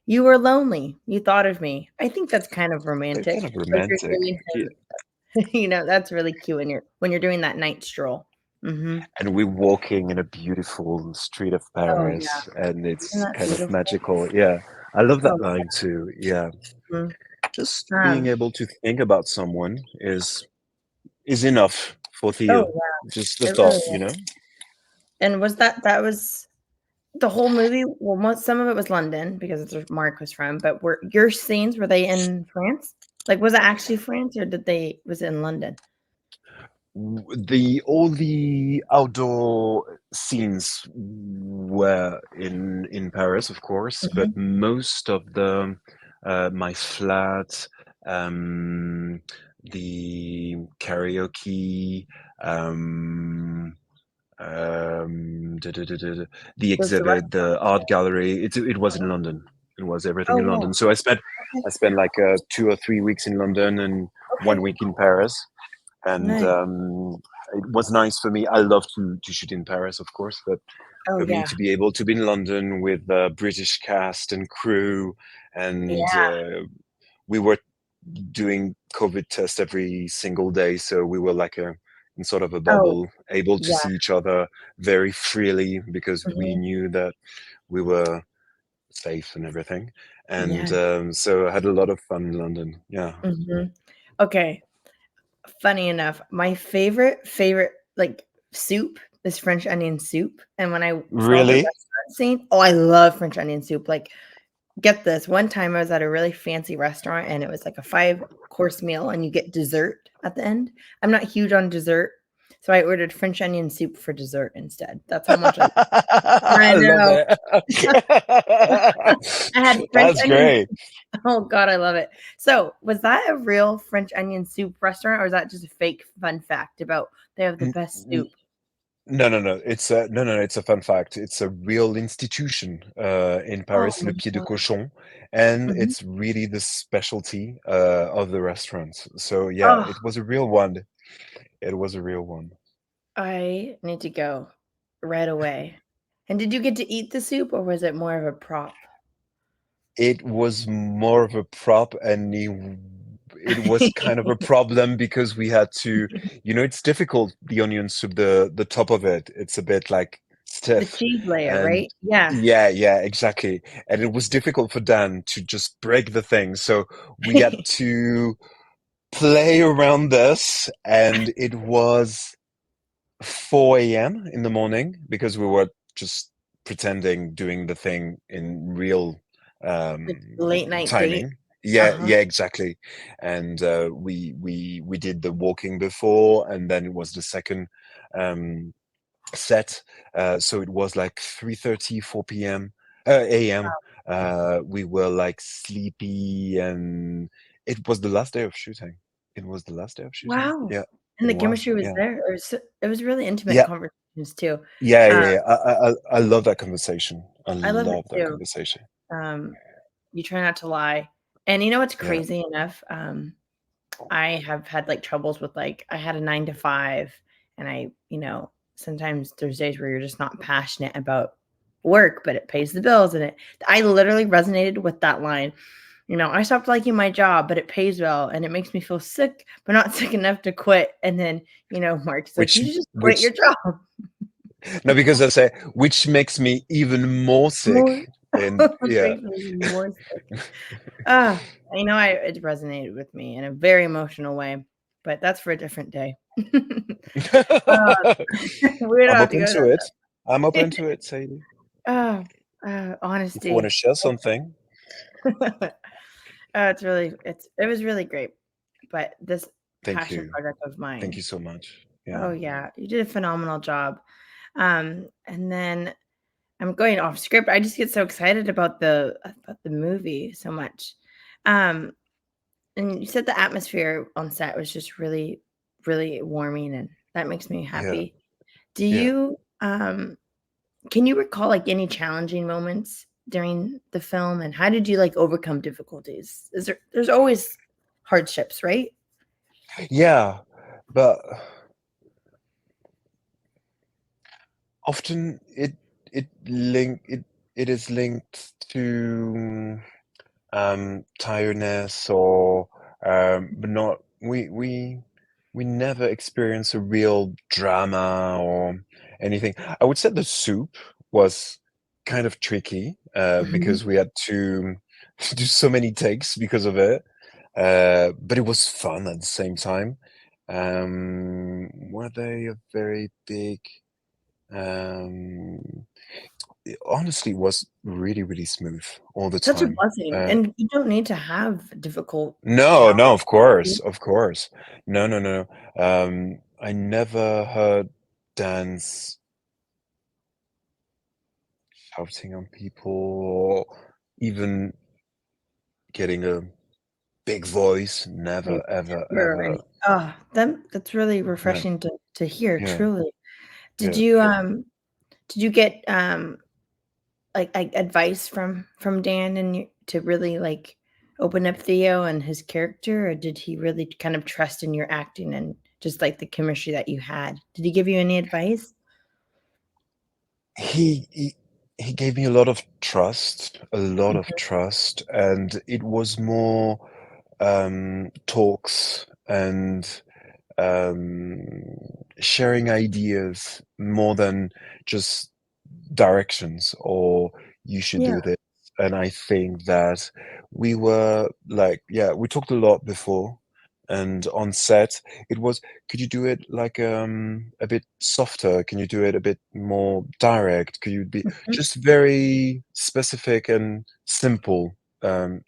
"You were lonely. You thought of me." I think that's kind of Kind romantic. of Like you're romantic. giving Yeah. him that's really cute when you're doing that night stroll. Mhm. And we're walking in a beautiful street of Oh, yeah. Paris, and Isn't it's that kind of beautiful? magical. Yeah, I love Oh, that line too. Yeah, mhm. just being Um, able to think about someone is enough for oh, Theo. Just the yeah, it thought, really you is. know. And that was the whole movie? Well, some of it was London because it's where Mark was from, but were they in France? Like, was it actually France or was it in London? The all the outdoor scenes were in Paris, of course, but Mhm. most of the my flat, um, the karaoke, um, the Was the exhibit, the restaurant art gallery. It was in there? London. It was everything Oh, in wow. London. So Okay. I spent like 2 or 3 weeks in London and Okay. 1 week in Paris, and Nice. it was nice for me. I love to shoot in Paris, of course, but Oh, for me yeah. to be able to be in London with a British cast and crew, and Yeah. we were doing COVID test every single day, so we were like in sort of a Oh, bubble, able to yeah. see each other very freely because we Mhm. knew that we were safe and everything. And Yeah. so I had a lot of fun in London. Yeah. Mhm. Okay. Funny enough, my favorite, like, soup is French onion soup, and when I saw the Really? restaurant scene I love French onion soup, like, get this, one time I was at a really fancy restaurant, and it was like a five-course meal, and you get dessert at the end. I'm not huge on dessert, so I ordered French onion soup for dessert instead. That's how much I I love know. it. I had French That's onion great. oh god, I love it. So, was that a real French onion soup restaurant, or is that just a fake fun fact about they have the N- best n- soup? No, no, no. It's a no, no, no. It's a fun fact. It's a real institution in Oh Paris, my Le Pied de god. Cochon, and Mhm. it's really the specialty of the restaurant. So yeah, Oh, it was a real one. It was a real one. I need to go right away. And did you get to eat the soup or was it more of a prop? It was more of a prop, and it was kind of a problem because we had to, it's difficult, the onion soup, the top of it, it's a bit like The stiff. cheese layer, And right? Yeah. yeah, yeah, exactly. And it was difficult for Dan to just break the thing. So we had to play around this, and it was 4 a.m. in the morning because we were just pretending doing the thing in real Like late night date. timing. Yeah, Uh-huh. yeah, exactly. And we did the walking before, and then it was the second um, set. So it was like 3:30, 4 p.m. A.m. We were like sleepy, and it was the last day of shooting. It was the last day of shooting. Wow. Yeah, And it the was. chemistry was Yeah. there. It was really intimate Yeah, conversations too. yeah, Uh, yeah, yeah. I love that conversation. I I love it love that too. conversation. Um, you try not to lie. And you know what's Yeah, crazy enough? I have had like troubles with like I had a 9 to 5 and sometimes there's days where you're just not passionate about work, but it pays the bills and I literally resonated with that line. I stopped liking my job, but it pays well and it makes me feel sick, but not sick enough to quit. And then, Mark's like, which you should just quit which your job. no, because I say which makes me even more More sick. And yeah. makes me more sick. Ah, it resonated with me in a very emotional way, but that's for a different day. Uh, we don't I'm have to open go to down it. I'm that. open to it, Sadie. Oh, If you want to honesty. share something, It was really great. But this thank passion you. project of Thank mine, you so much. Yeah. oh yeah, you did a phenomenal job. And then I'm going off script. I just get so excited about the movie so much. Um, and you said the atmosphere on set was just really, really warming, and that makes me Yeah. happy. Do Yeah. you can you recall like any challenging moments during the film and how did you like overcome difficulties? There's always hardships, right? Yeah. But often it is linked to tiredness, or but not we never experience a real drama or anything. I would say the soup was kind of tricky Mhm. because we had to do so many takes because of it, but it was fun at the same time. Were they a very big um it honestly was really, really smooth all the Such a time. blessing, and you don't need to have difficult No, challenge. no, of course, of course. No, no, no. I never heard dance shouting on people, or even getting a big voice. Like Never, ever, temper or ever. any that's really Yeah, refreshing to hear, yeah, truly. Did yeah. you, did you get, like, advice from Dan and you to really, like, open up Theo and his character, or did he really kind of trust in your acting and just, like, the chemistry that you had? Did he give you any advice? He he he gave me a lot of Mhm. trust, and it was more talks and um, sharing ideas more than just directions, or you should Yeah. do this. And I think that we were like, yeah, we talked a lot before. And on set, it was, could you do it like a bit softer? Can you do it a bit more direct? Could you be Mhm. just very specific and simple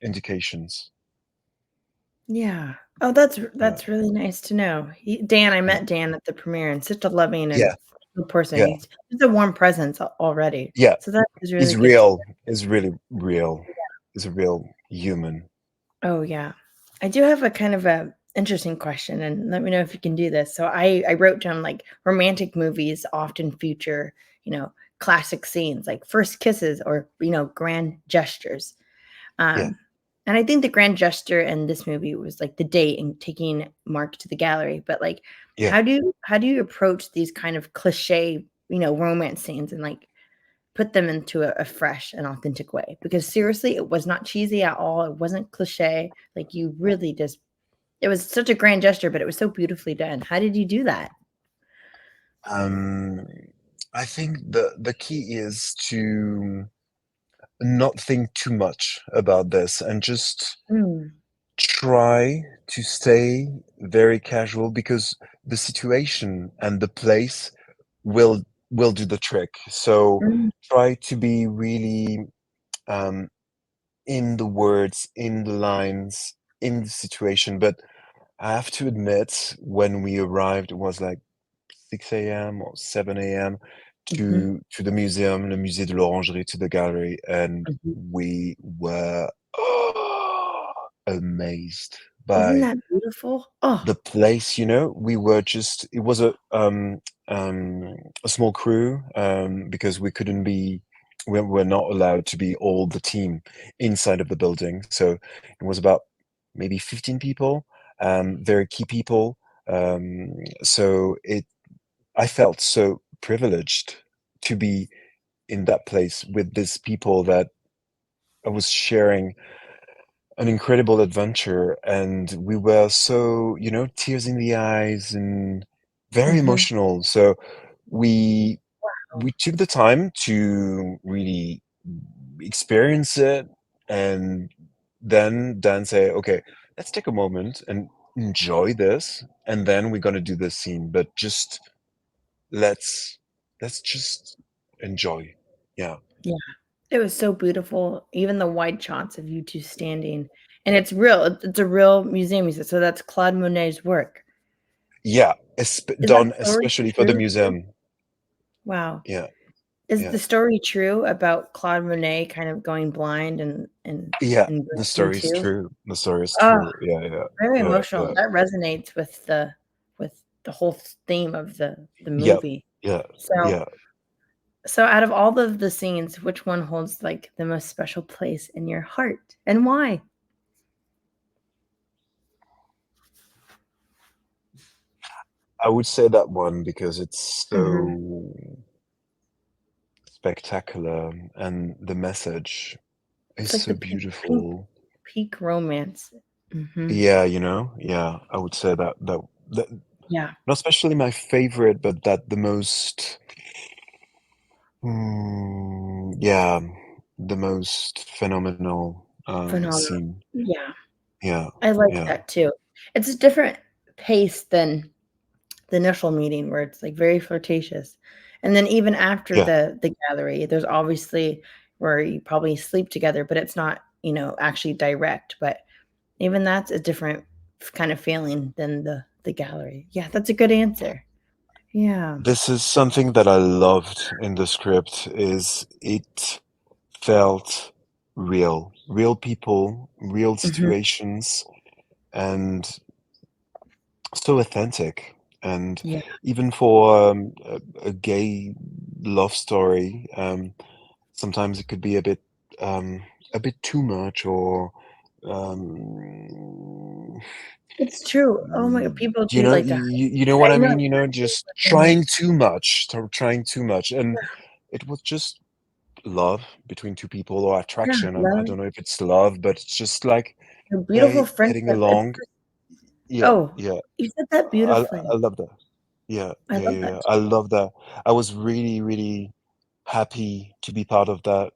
indications? Yeah. Oh, that's Yeah, that's really nice to know. I yeah, met Dan at the premiere, and such a loving and yeah, good person. yeah. He's a warm presence already. Yeah, So that is really is good to real, is really real, is a real human. Oh, yeah. I do have a kind of Interesting question, and let me know if you can do this. So I wrote down like romantic movies often feature, you know, classic scenes like first kisses or, grand gestures. Yeah, Um, and I think the grand gesture in this movie was like the date and taking Mark to the gallery. But like, yeah. how do you approach these kind of cliche, romance scenes and like put them into a fresh and authentic way? Because seriously, it was not cheesy at all. It wasn't cliche. Like you really just it was such a grand gesture, but it was so beautifully done. How did you do that? Um, I think the key is to not think too much about this and just Mm, try to stay very casual because the situation and the place will will do the trick. So mm, try to be really um, in the words, in the lines, in the situation. But I have to admit, when we arrived, it was like 6 a.m. or 7 a.m. mhm, to the museum, le Musée de l'Orangerie, to the gallery, and mhm. we were amazed Isn't by that beautiful? Oh, the place, you know. We were just it was um, a small crew, because we couldn't be we were not allowed to be all the team inside of the building. So it was about maybe 15 people, very key people. Um, so it I felt so privileged to be in that place with these people that I was sharing an incredible adventure, and we were so, you know, tears in the eyes and very mhm. emotional. So we Oh, we took the time to really experience it, and then say, okay, let's take a moment and enjoy this, and then we're gonna do this scene. But just let's let's just enjoy. Yeah. yeah. It was so beautiful, even the wide shots of you 2 standing, and it's real, it's a real museum piece, so that's Claude Monet's work. Yeah, Is that done story especially for the true too? museum. Wow. Yeah, Is yeah. the story true about Claude Monet kind of going blind Yeah, and the breaking story is too? true. The story is Oh, true. Yeah, yeah, very yeah, emotional. yeah. That resonates with the whole theme of the Yep, movie. yeah, So yeah. so out of all of the scenes, which one holds, like, the most special place in your heart, and why? I would say that one because it's Mhm. so spectacular and the message is It's like so the beautiful. peak romance. Mhm. Yeah, you know? Yeah, I would say that Yeah, not especially my favorite, but that the most yeah, the most phenomenal phenomenal. scene. Yeah, Yeah, I like yeah, that too. It's a different pace than the initial meeting where it's, like, very flirtatious, and then even after yeah. the gallery, there's obviously where you probably sleep together, but it's not, actually direct, but even that's a different kind of feeling than the gallery. Yeah, that's a good answer. Yeah. This is something that I loved in the script is it felt real, real people, real Mhm. situations, and so authentic. And Yeah. even for a gay love story, sometimes it could be a bit too much, or um, It's true. Oh my god, people you do know, like to you know I what I know mean? You know, exactly just what they mean. trying too much, trying too much, and it was just love between two people or Yeah, attraction. I love, don't know if it's love, but it's just like, a beautiful hey, heading friendship. It's along. Yeah, oh, yeah. you said that I beautifully. love that. Yeah, I yeah, love yeah, that yeah. I too. love that. I was really, really happy to be part of that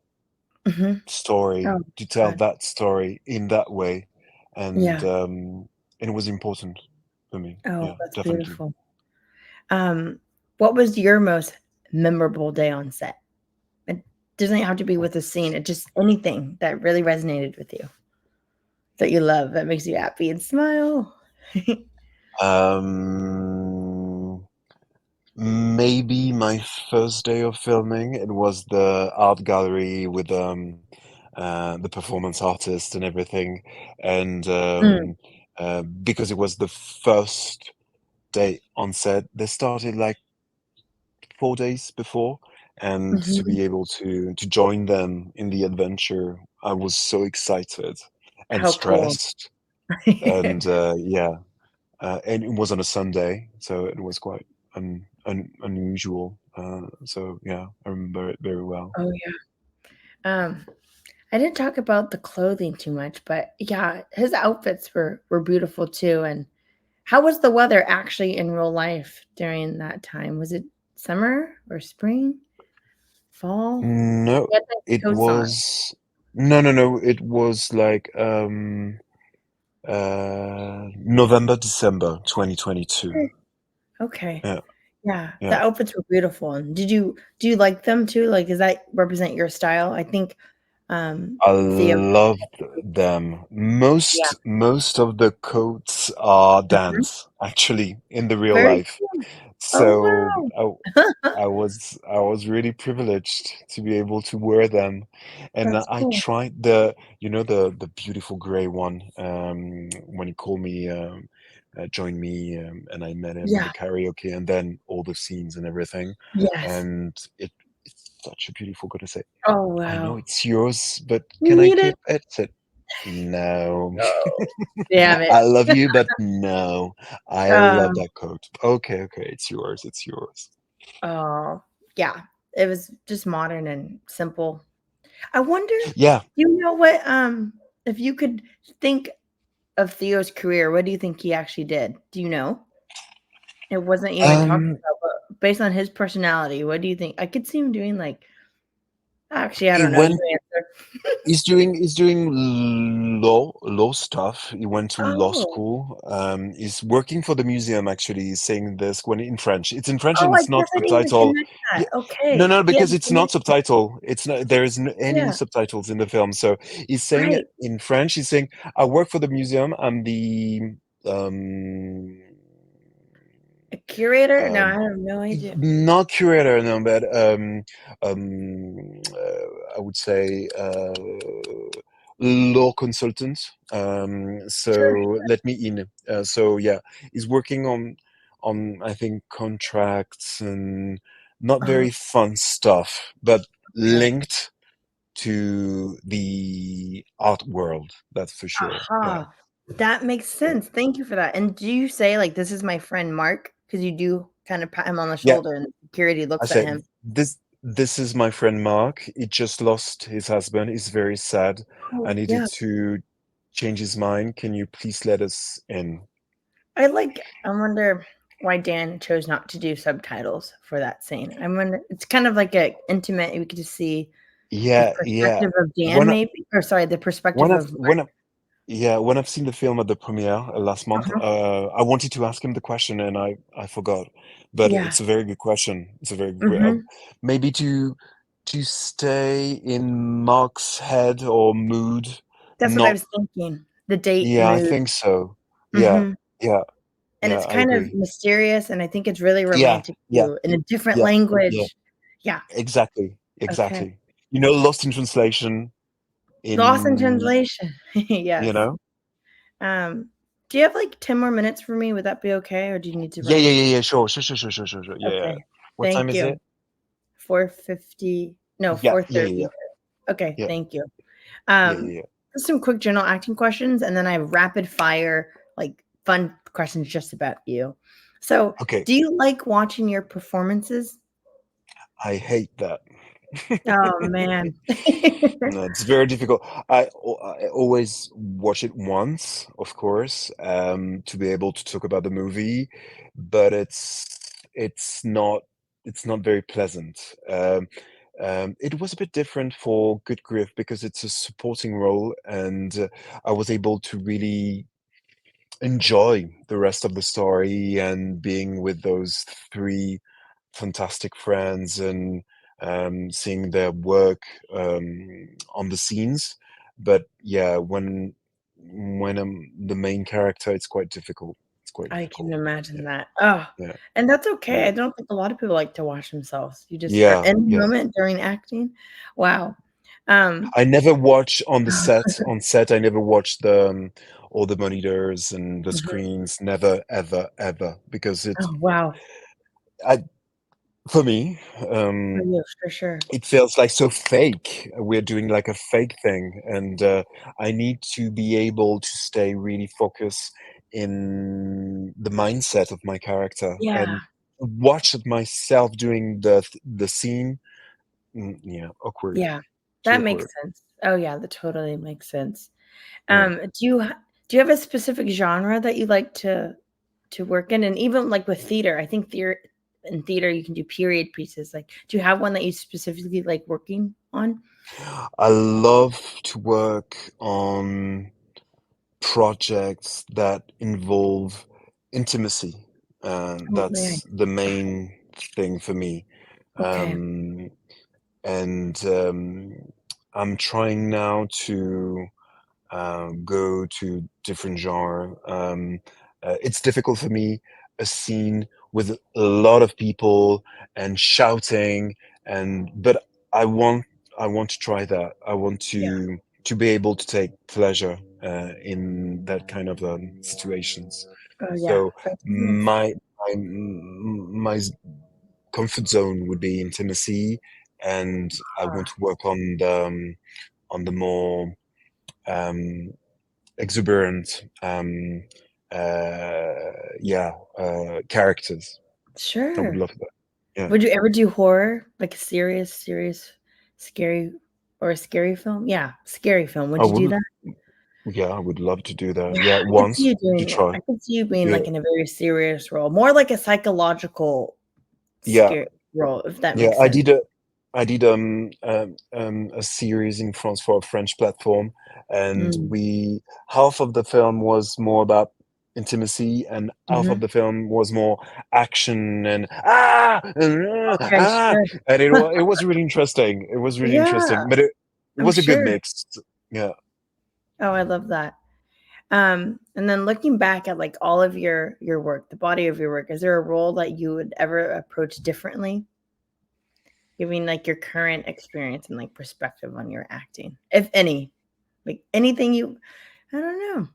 Mhm. Oh, story, to tell God. that story in that way, Yeah. and it was important for me. Oh, Yeah, that's definitely. beautiful. Um, what was your most memorable day on set? It doesn't have to be with a scene, it just anything that really resonated with you, that you love, that makes you happy and smile. Um, Maybe my first day of filming, it was the art gallery with the performance artist and everything, and Mm, because it was the first day on set. They started like 4 days before, and to Mhm. be able to join them in the adventure, I was so excited and How cool. stressed. And yeah, and it was on a Sunday, so it was quite unusual. So yeah, I remember it very well. Oh, yeah. Um, I didn't talk about the clothing too much, but yeah, his outfits were beautiful too. And how was the weather actually in real life during that time? Was it summer or spring, fall? No, He had nice it coats on. was no. It was like November, December 2022. Okay. Okay. Yeah, Yeah, the yeah. outfits were beautiful. And do you like them too? Like, does that represent your style? I think I Theo. loved them. Yeah. Most of the coats are Mhm. Dan's actually in the real Very life. cool. Oh So I was really privileged to be able to wear them, and that's I cool. tried the beautiful gray one when he called me, joined me, and I met him in the Yeah. karaoke, and then all the scenes and everything, Yes. and it's such a beautiful coat to say. Oh, I know wow. it's yours, but You can I need it? keep it? Said, no. Oh, damn it. I love you, but no. I love Um, that coat. Okay, okay, it's yours. It's yours. oh, yeah. It was just modern and simple. I wonder, Yeah. you know what, if you could think of Theo's career, what do you think he actually did? Do you know? It wasn't even talked Um, about, but based on his personality, what do you think? I could see him doing, like actually, I he don't know, went. you answer. He's doing law stuff. He went to law Oh. school. He's working for the museum. Actually, he's saying this when in French. It's in French Oh, and I it's not didn't even subtitle. connect Yeah, that. no, Okay. no, Yeah, because the it's not connection. subtitle. It's not. There isn't any Yeah, subtitles in the film. So he's saying right. in French. He's saying, "I work for the museum. I'm the um, A curator? No, I um, have no idea. not curator, no, but I would say law consultant. Sure, So let me in. So yeah, he's working on I think contracts and not sure. very fun stuff, but Okay. linked to the art world. That's for sure. Yeah, Aha. That makes yeah, sense. Thank you for that. And do you say, like, "This is my friend Mark"? Because you do kind of pat him on the yeah. shoulder and security I looks at say him. this is my friend Mark. He just lost his husband. He's very sad. I Oh, needed yeah. to change his mind. Can you please let us in? I wonder why Dan chose not to do subtitles for that scene. I wonder it's kind of like a intimate we get to see the Yeah, yeah. perspective of Dan When I, maybe or sorry, the when perspective I've of when Mark. I, yeah, when I've seen the film at the premiere last month, Uh-huh. I wanted to ask him the question and I forgot. But Yeah. it's a very good question. It's a very good Mhm. maybe to stay in Mark's head or mood, That's what I not. was thinking. The date Yeah, I mood. think so. Yeah, Mhm. yeah, And yeah. it's I kind of agree. mysterious, and I think it's really Yeah, romantic yeah, too, in a different yeah, yeah. language. Yeah. Exactly, Okay. exactly. Lost in translation Lost in in, translation. you Yes. know? Um, do you have, like, 10 more minutes for me? Would that be okay, or do you need to Yeah, run yeah, into yeah, yeah. Sure, sure, sure, sure, sure, sure, sure. Yeah, yeah. Okay. What time Thank is you. it? 4:50 no, Yeah, yeah, yeah, 4:30. yeah, Okay, yeah, thank you. yeah, yeah, yeah. Just some quick general acting questions, and then I have rapid fire, like, fun questions just about you. So, Okay, do you like watching your performances? I hate that. Oh, man. No, it's very difficult. I always watch it once, of course, to be able to talk about the movie, but it's not it's not very pleasant. It was a bit different for Good Grief because it's a supporting role, and I was able to really enjoy the rest of the story and being with those three fantastic friends and seeing their work on the scenes. But yeah, when I'm the main character, it's quite difficult. It's quite I can difficult. imagine Yeah, that. Oh, yeah, and that's okay. yeah, I don't think a lot of people like to watch themselves. You just or yeah, any yeah. moment during acting. Wow. Um, I never watch on the set. On set, I never watch the all the monitors and the mhm. screens. Never, ever, ever, because Oh, wow. I, for me, For you, for sure. it feels like so fake. We're doing like a fake thing, and I need to be able to stay really focused in the mindset of my character Yeah, and watch it myself doing the scene. Yeah, awkward, yeah. too That makes awkward. sense. Oh, yeah, that totally makes sense. Yeah. Do you have a specific genre that you like to work in? And even, like, with theater, I think in theater, you can do period pieces, like, do you have one that you specifically like working on? I love to work on projects that involve intimacy. Oh, That's nice. the main thing for me. Okay. Um, and I'm trying now to go to different genre. It's difficult for me, a scene with a lot of people and shouting, and but I want I want to try that. I want Yeah. to be able to take pleasure in that kind of situations. Oh, yeah. So That's nice. my comfort zone would be intimacy, and I want to Ah, work on the more um, exuberant, uh, yeah, characters. I would sure. love that. Yeah, Would you ever do horror? Like a serious, scary or a scary film? Yeah, scary film. I Would you do would. that? Yeah, I would love to do that. Yeah, Yeah, I could see once you to doing try. I could see you being, Yeah, like, in a very serious role, more like a psychological yeah, scare role, if that yeah. makes sense. I did a series in France for a French platform, and Mm, we half of the film was more about intimacy, and half of mhm. the film was more action and Okay, sure. and it was really interesting. It was really Yeah, interesting, but it I'm was a good sure. mix. Yeah, Oh, I love that. And then looking back at, like, all of your work, the body of your work, is there a role that you would ever approach differently? Giving, like, your current experience and, like, perspective on your acting, if any. Like, anything you I don't know,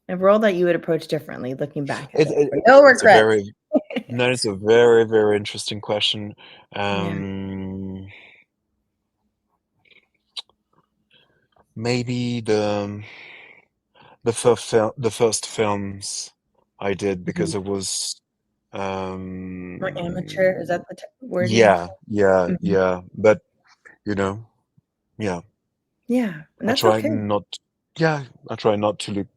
a role that you would approach differently looking back at it. No it's a regrets. very that is a very very interesting question. Yeah. Um, Maybe the first films I did Mhm. because it was More amateur, um is that the t word you yeah, yeah, mhm. yeah. But you know, yeah, Yeah, and I that's try okay. not yeah, I try not to look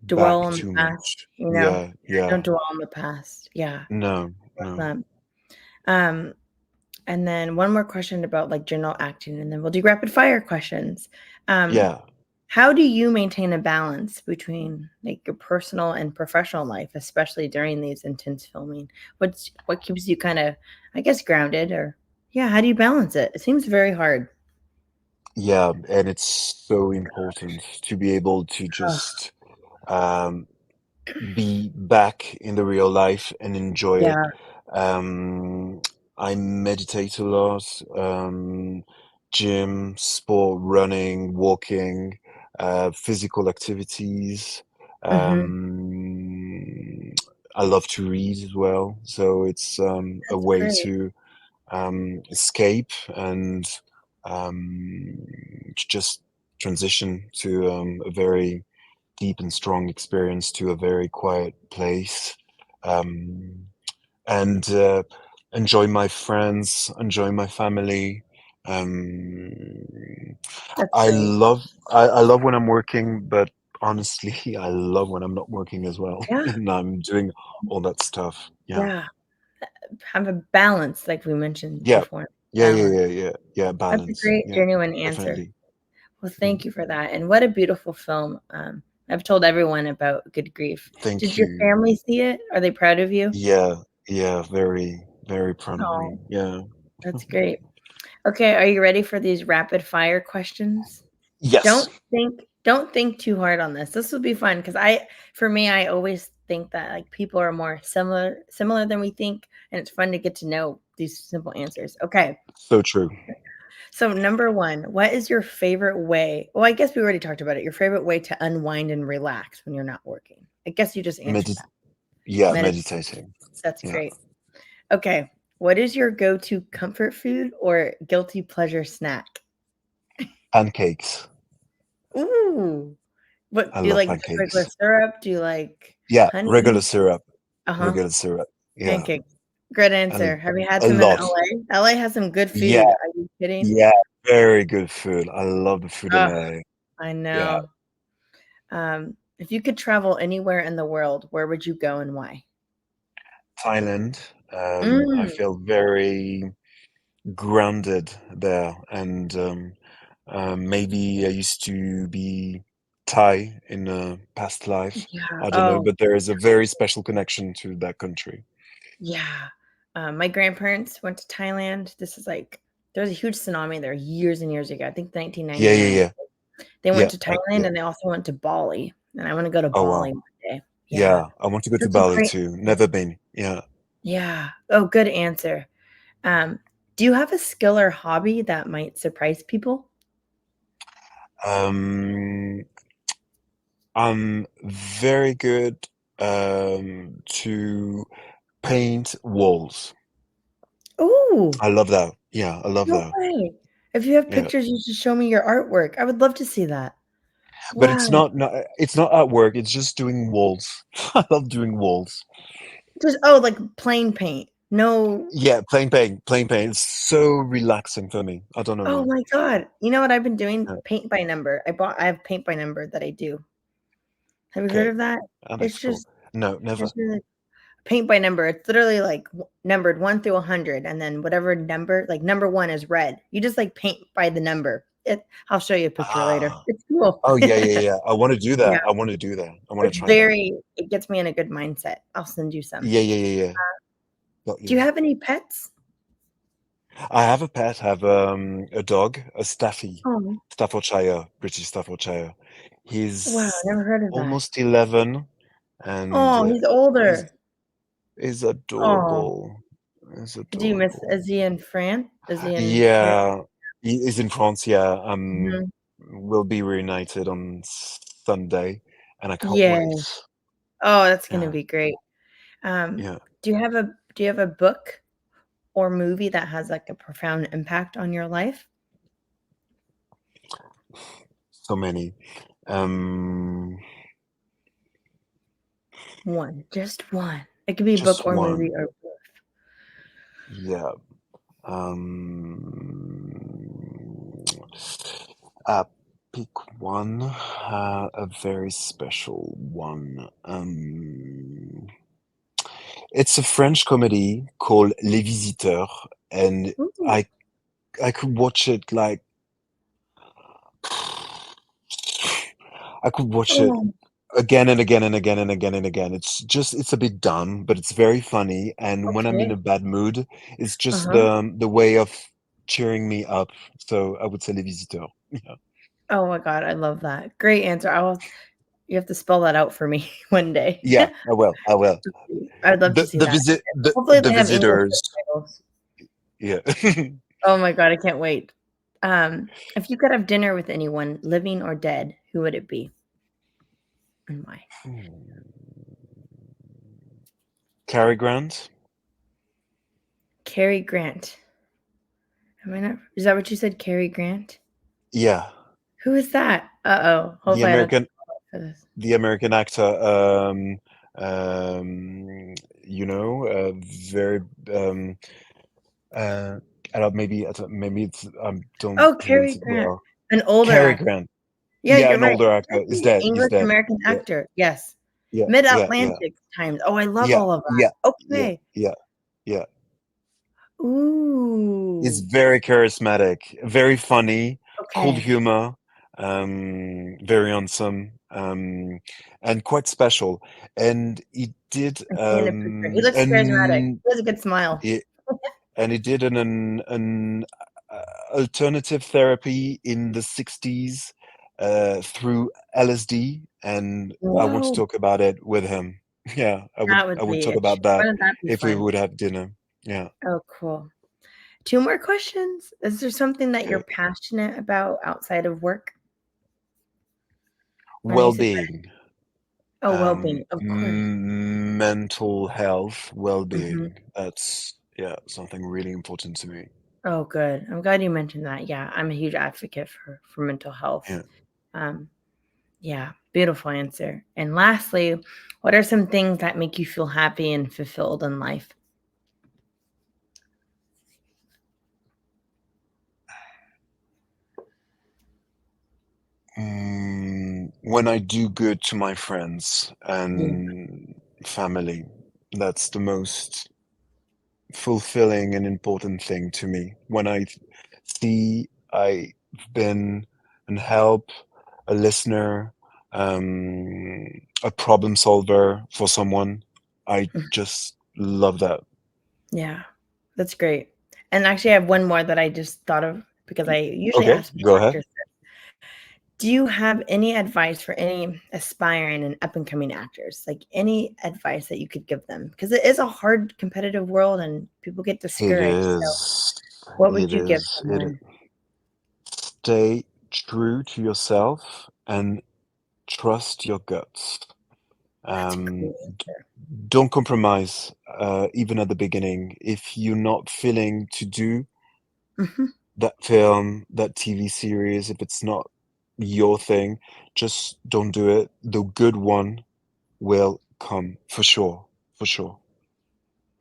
Dwell back on the too past, much. you know? Yeah, yeah. Don't dwell on the past. Yeah, No, love no. that. Um, and then one more question about, like, general acting, and then we'll do rapid fire questions. Um, Yeah. how do you maintain a balance between, like, your personal and professional life, especially during these intense filming? What keeps you kinda, I guess, grounded, or yeah, how do you balance it? It seems very hard. Yeah, and it's so important to be able to Ugh, just um be back in the real life and enjoy it. yeah, Um, I meditate a lot, gym, sport, running, walking, physical activities. mhm, Um, I love to read as well, so it's a that's way great. to escape and um, to just transition to a very deep and strong experience to a very quiet place, um, and enjoy my friends, enjoy my family. Um, That's great. I love when I'm working, but honestly, I love when I'm not working as well, Yeah, and I'm doing all that stuff. Yeah, yeah. Have a balance, like we mentioned yeah, before. yeah, yeah, Balance. yeah, yeah, yeah. That's a Balance. great, Yeah, genuine answer. definitely. Well, Mm. thank you for that, and what a beautiful film. I've told everyone about Good Grief. Thank Did your you. family see it? Are they proud of you? Yeah, yeah, very, very proud of me. Oh, Yeah. that's great. Okay, are you ready for these rapid fire questions? Yes. Don't think too hard on this. This will be fun because for me, I always think that, like, people are more similar than we think, and it's fun to get to know these simple answers. Okay. So true. So number 1, what is your favorite way well, I guess we already talked about it, your favorite way to unwind and relax when you're not working? I guess you just answered Medit that. Yeah, Meditation. meditating. That's Yeah. great. Okay. What is your go-to comfort food or guilty pleasure snack? Pancakes. Ooh. I What do you love like just regular pancakes. syrup? Do you like Yeah, regular honey? syrup. Uh-huh. Regular syrup. Yeah. Pancakes. Good And answer. Have you had a some in lot. LA? LA has some good Yeah, food. Are you kidding? yeah, very good food. I love the food in Oh, LA. I Yeah. know. If you could travel anywhere in the world, where would you go and why? Thailand. I Mm, feel very grounded there, and maybe I used to be Thai in a past life. yeah. I don't know, Oh, but there is a very special connection to that country. yeah. My grandparents went to Thailand. This is like there was a huge tsunami there years and years ago. I think Yeah, yeah, 1999. yeah, They went yeah, to Thailand yeah. and they also went to Bali. And I want to go to Oh Bali wow. one day. Yeah. Yeah, I want to go to Such a Bali great too. answer. Never been. Yeah. Yeah. Oh, good answer. Um, do you have a skill or hobby that might surprise people? Um, I'm very good to paint walls. Ooh, I love that. Yeah, I love no that. way. If you have Yeah. pictures, you should show me your artwork. I would love to see that. But Wow. it's not at work, it's just doing walls. I love doing walls. Just oh, like plain paint. No. Yeah, plain paint. It's so relaxing for me. I don't know Oh why. my god. You know what I've been doing? Yeah. Paint by number. I have paint by number that I do. Have you heard Okay. of that? That's It's cool. just No, never. it's really paint by number. It's literally like numbered 1 through 100 and then whatever number, like number 1 is red. You just like paint by the number. I'll show you a picture later. Ah. It's cool. Oh yeah, yeah, yeah. I want to do Yeah. that. I want to do that. I want to try that. It gets me in a good mindset. I'll send you some. Yeah, yeah, yeah, yeah. Got Do you you. have any pets? I have a pet. I have a dog, a Oh, Staffordshire, British Staffordshire. wow, He's never heard of that. almost 11, and Oh, he's he's older. is Oh, adorable. Is do you miss adorable. is he in France? Is he in Paris? Yeah, he is in France. Yeah, Mhm. we'll be reunited on Sunday, and I can't Yeah. wait. Oh, that's gonna Yeah, be great. Um, yeah. do you have a book or movie that has, like, a profound impact on your life? So many. Um, One, just one. It could be a book just or movie one. or both. Yeah. Uh, pick one. A very special one. It's a French comedy called Les Visiteurs, and Ooh. I I could watch it like I could watch it Oh, again and again and again and again and again. It's a bit dumb, but it's very funny. And when I'm in okay. a bad mood, it's just Uh-huh. the way of cheering me up. So I would say Les Visiteurs. Yeah. Oh my god, I love that. Great answer. You have to spell that out for me one day. Yeah, I will. I will. I'd love to see that. Hopefully, The they have English visitors. subtitles. Yeah. Oh my god, I can't wait. If you could have dinner with anyone, living or dead, who would it be and why? Cary Grant. Cary Grant. Am I not is that what you said, Cary Grant? Yeah, Who is that? Uh-oh. the Hopefully I don't American for this. the American actor. Um, very um, uh, I don't, maybe it's I don't Oh, pronounce Cary it Grant, well. an older Cary actor. Grant. Yeah, Yeah, you're an right. older That's actor is the dead. He's English dead. American Yeah, actor. Yes. yeah, yeah, yeah, Mid-Atlantic times. Oh, I love yeah, all of yeah, that. yeah, Okay. yeah, yeah. He's Ooh. very charismatic, very funny, cold Okay. humor, very handsome, and quite special. And he did, I'm seeing a picture. He looks charismatic. He has a good smile. he, and he did an alternative therapy in the 60s through LSD, and I want to Whoa. talk about it with him. Yeah, That I would would be talk a ch about that wouldn't that be if we fun? would have dinner. Yeah. Oh, cool. Two more questions. Is there something that you're Okay. passionate about outside of work? I know you said Well-being, oh, well-being, of course. mental health, Mhm. well-being. That's, yeah, something really important to me. Oh, good. I'm glad you mentioned that. Yeah, I'm a huge advocate for mental health. Yeah. Um, yeah, beautiful answer. And lastly, what are some things that make you feel happy and fulfilled in life? When I do good to my friends Yeah. and family, that's the most fulfilling and important thing to me. When I see I've been and help a listener, a problem solver for someone, I Mhm. just love that. Yeah, that's great. And actually, I have one more that I just thought of because I usually Okay, ask my go ahead. actors. Do you have any advice for any aspiring and up and coming actors? Like any advice that you could give them? Because it is a hard competitive world and people get It discouraged. So is. what would It you give is. someone? Stay true to yourself and trust your guts. That's a Um, great answer. don't compromise, even at the beginning. If you're not feeling to do Mhm. that film, that TV series, if it's not your thing, just don't do it. The good one will come for sure, for sure.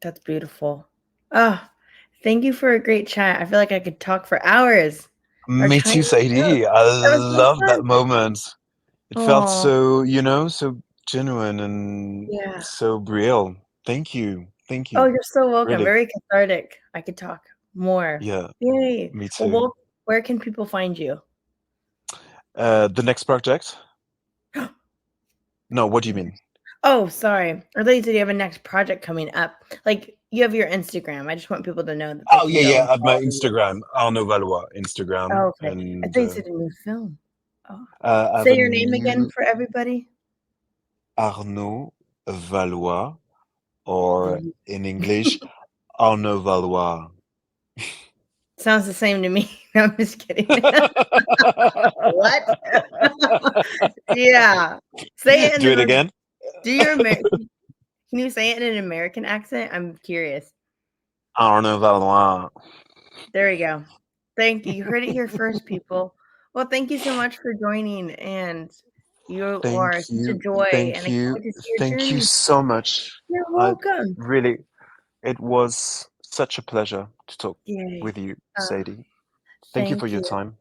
That's beautiful. Oh, thank you for a great chat. I feel like I could talk for hours. Our Me time too, is up. Sadie. I That was so love that fun. moment. It felt Oh, so, so genuine and yeah. so real. Thank you. Thank Oh, you. you're so welcome. Really. Very cathartic. I could talk more. Yeah, Yay. me Well, too. where can people find you? The next project? No, what do you mean? Oh, sorry. I thought you said you have a next project coming up. Like, you have your Instagram. I just want people to know that they Oh, can yeah, go and yeah, at my follow you. Instagram, Arnaud Valois Oh, Instagram, okay. I and thought you said a new film. Oh. I have Say a your name again new for everybody. Arnaud Valois, or Mhm. in English, Arnaud Valois. Sounds the same to me. No, I'm just kidding. What? Yeah. Say it in Do the it most again. do your Amer can you say it in an American accent? I'm curious. Arnaud Valois. There we go. Thank you. You heard it here first, people. Well, thank you so much for joining, and you are such a joy, and I can't wait to see your thank you journey. so much. You're I welcome. really, it was such a pleasure to talk Yay. with you, Uh, Sadie. Thank you for Thank your you. time.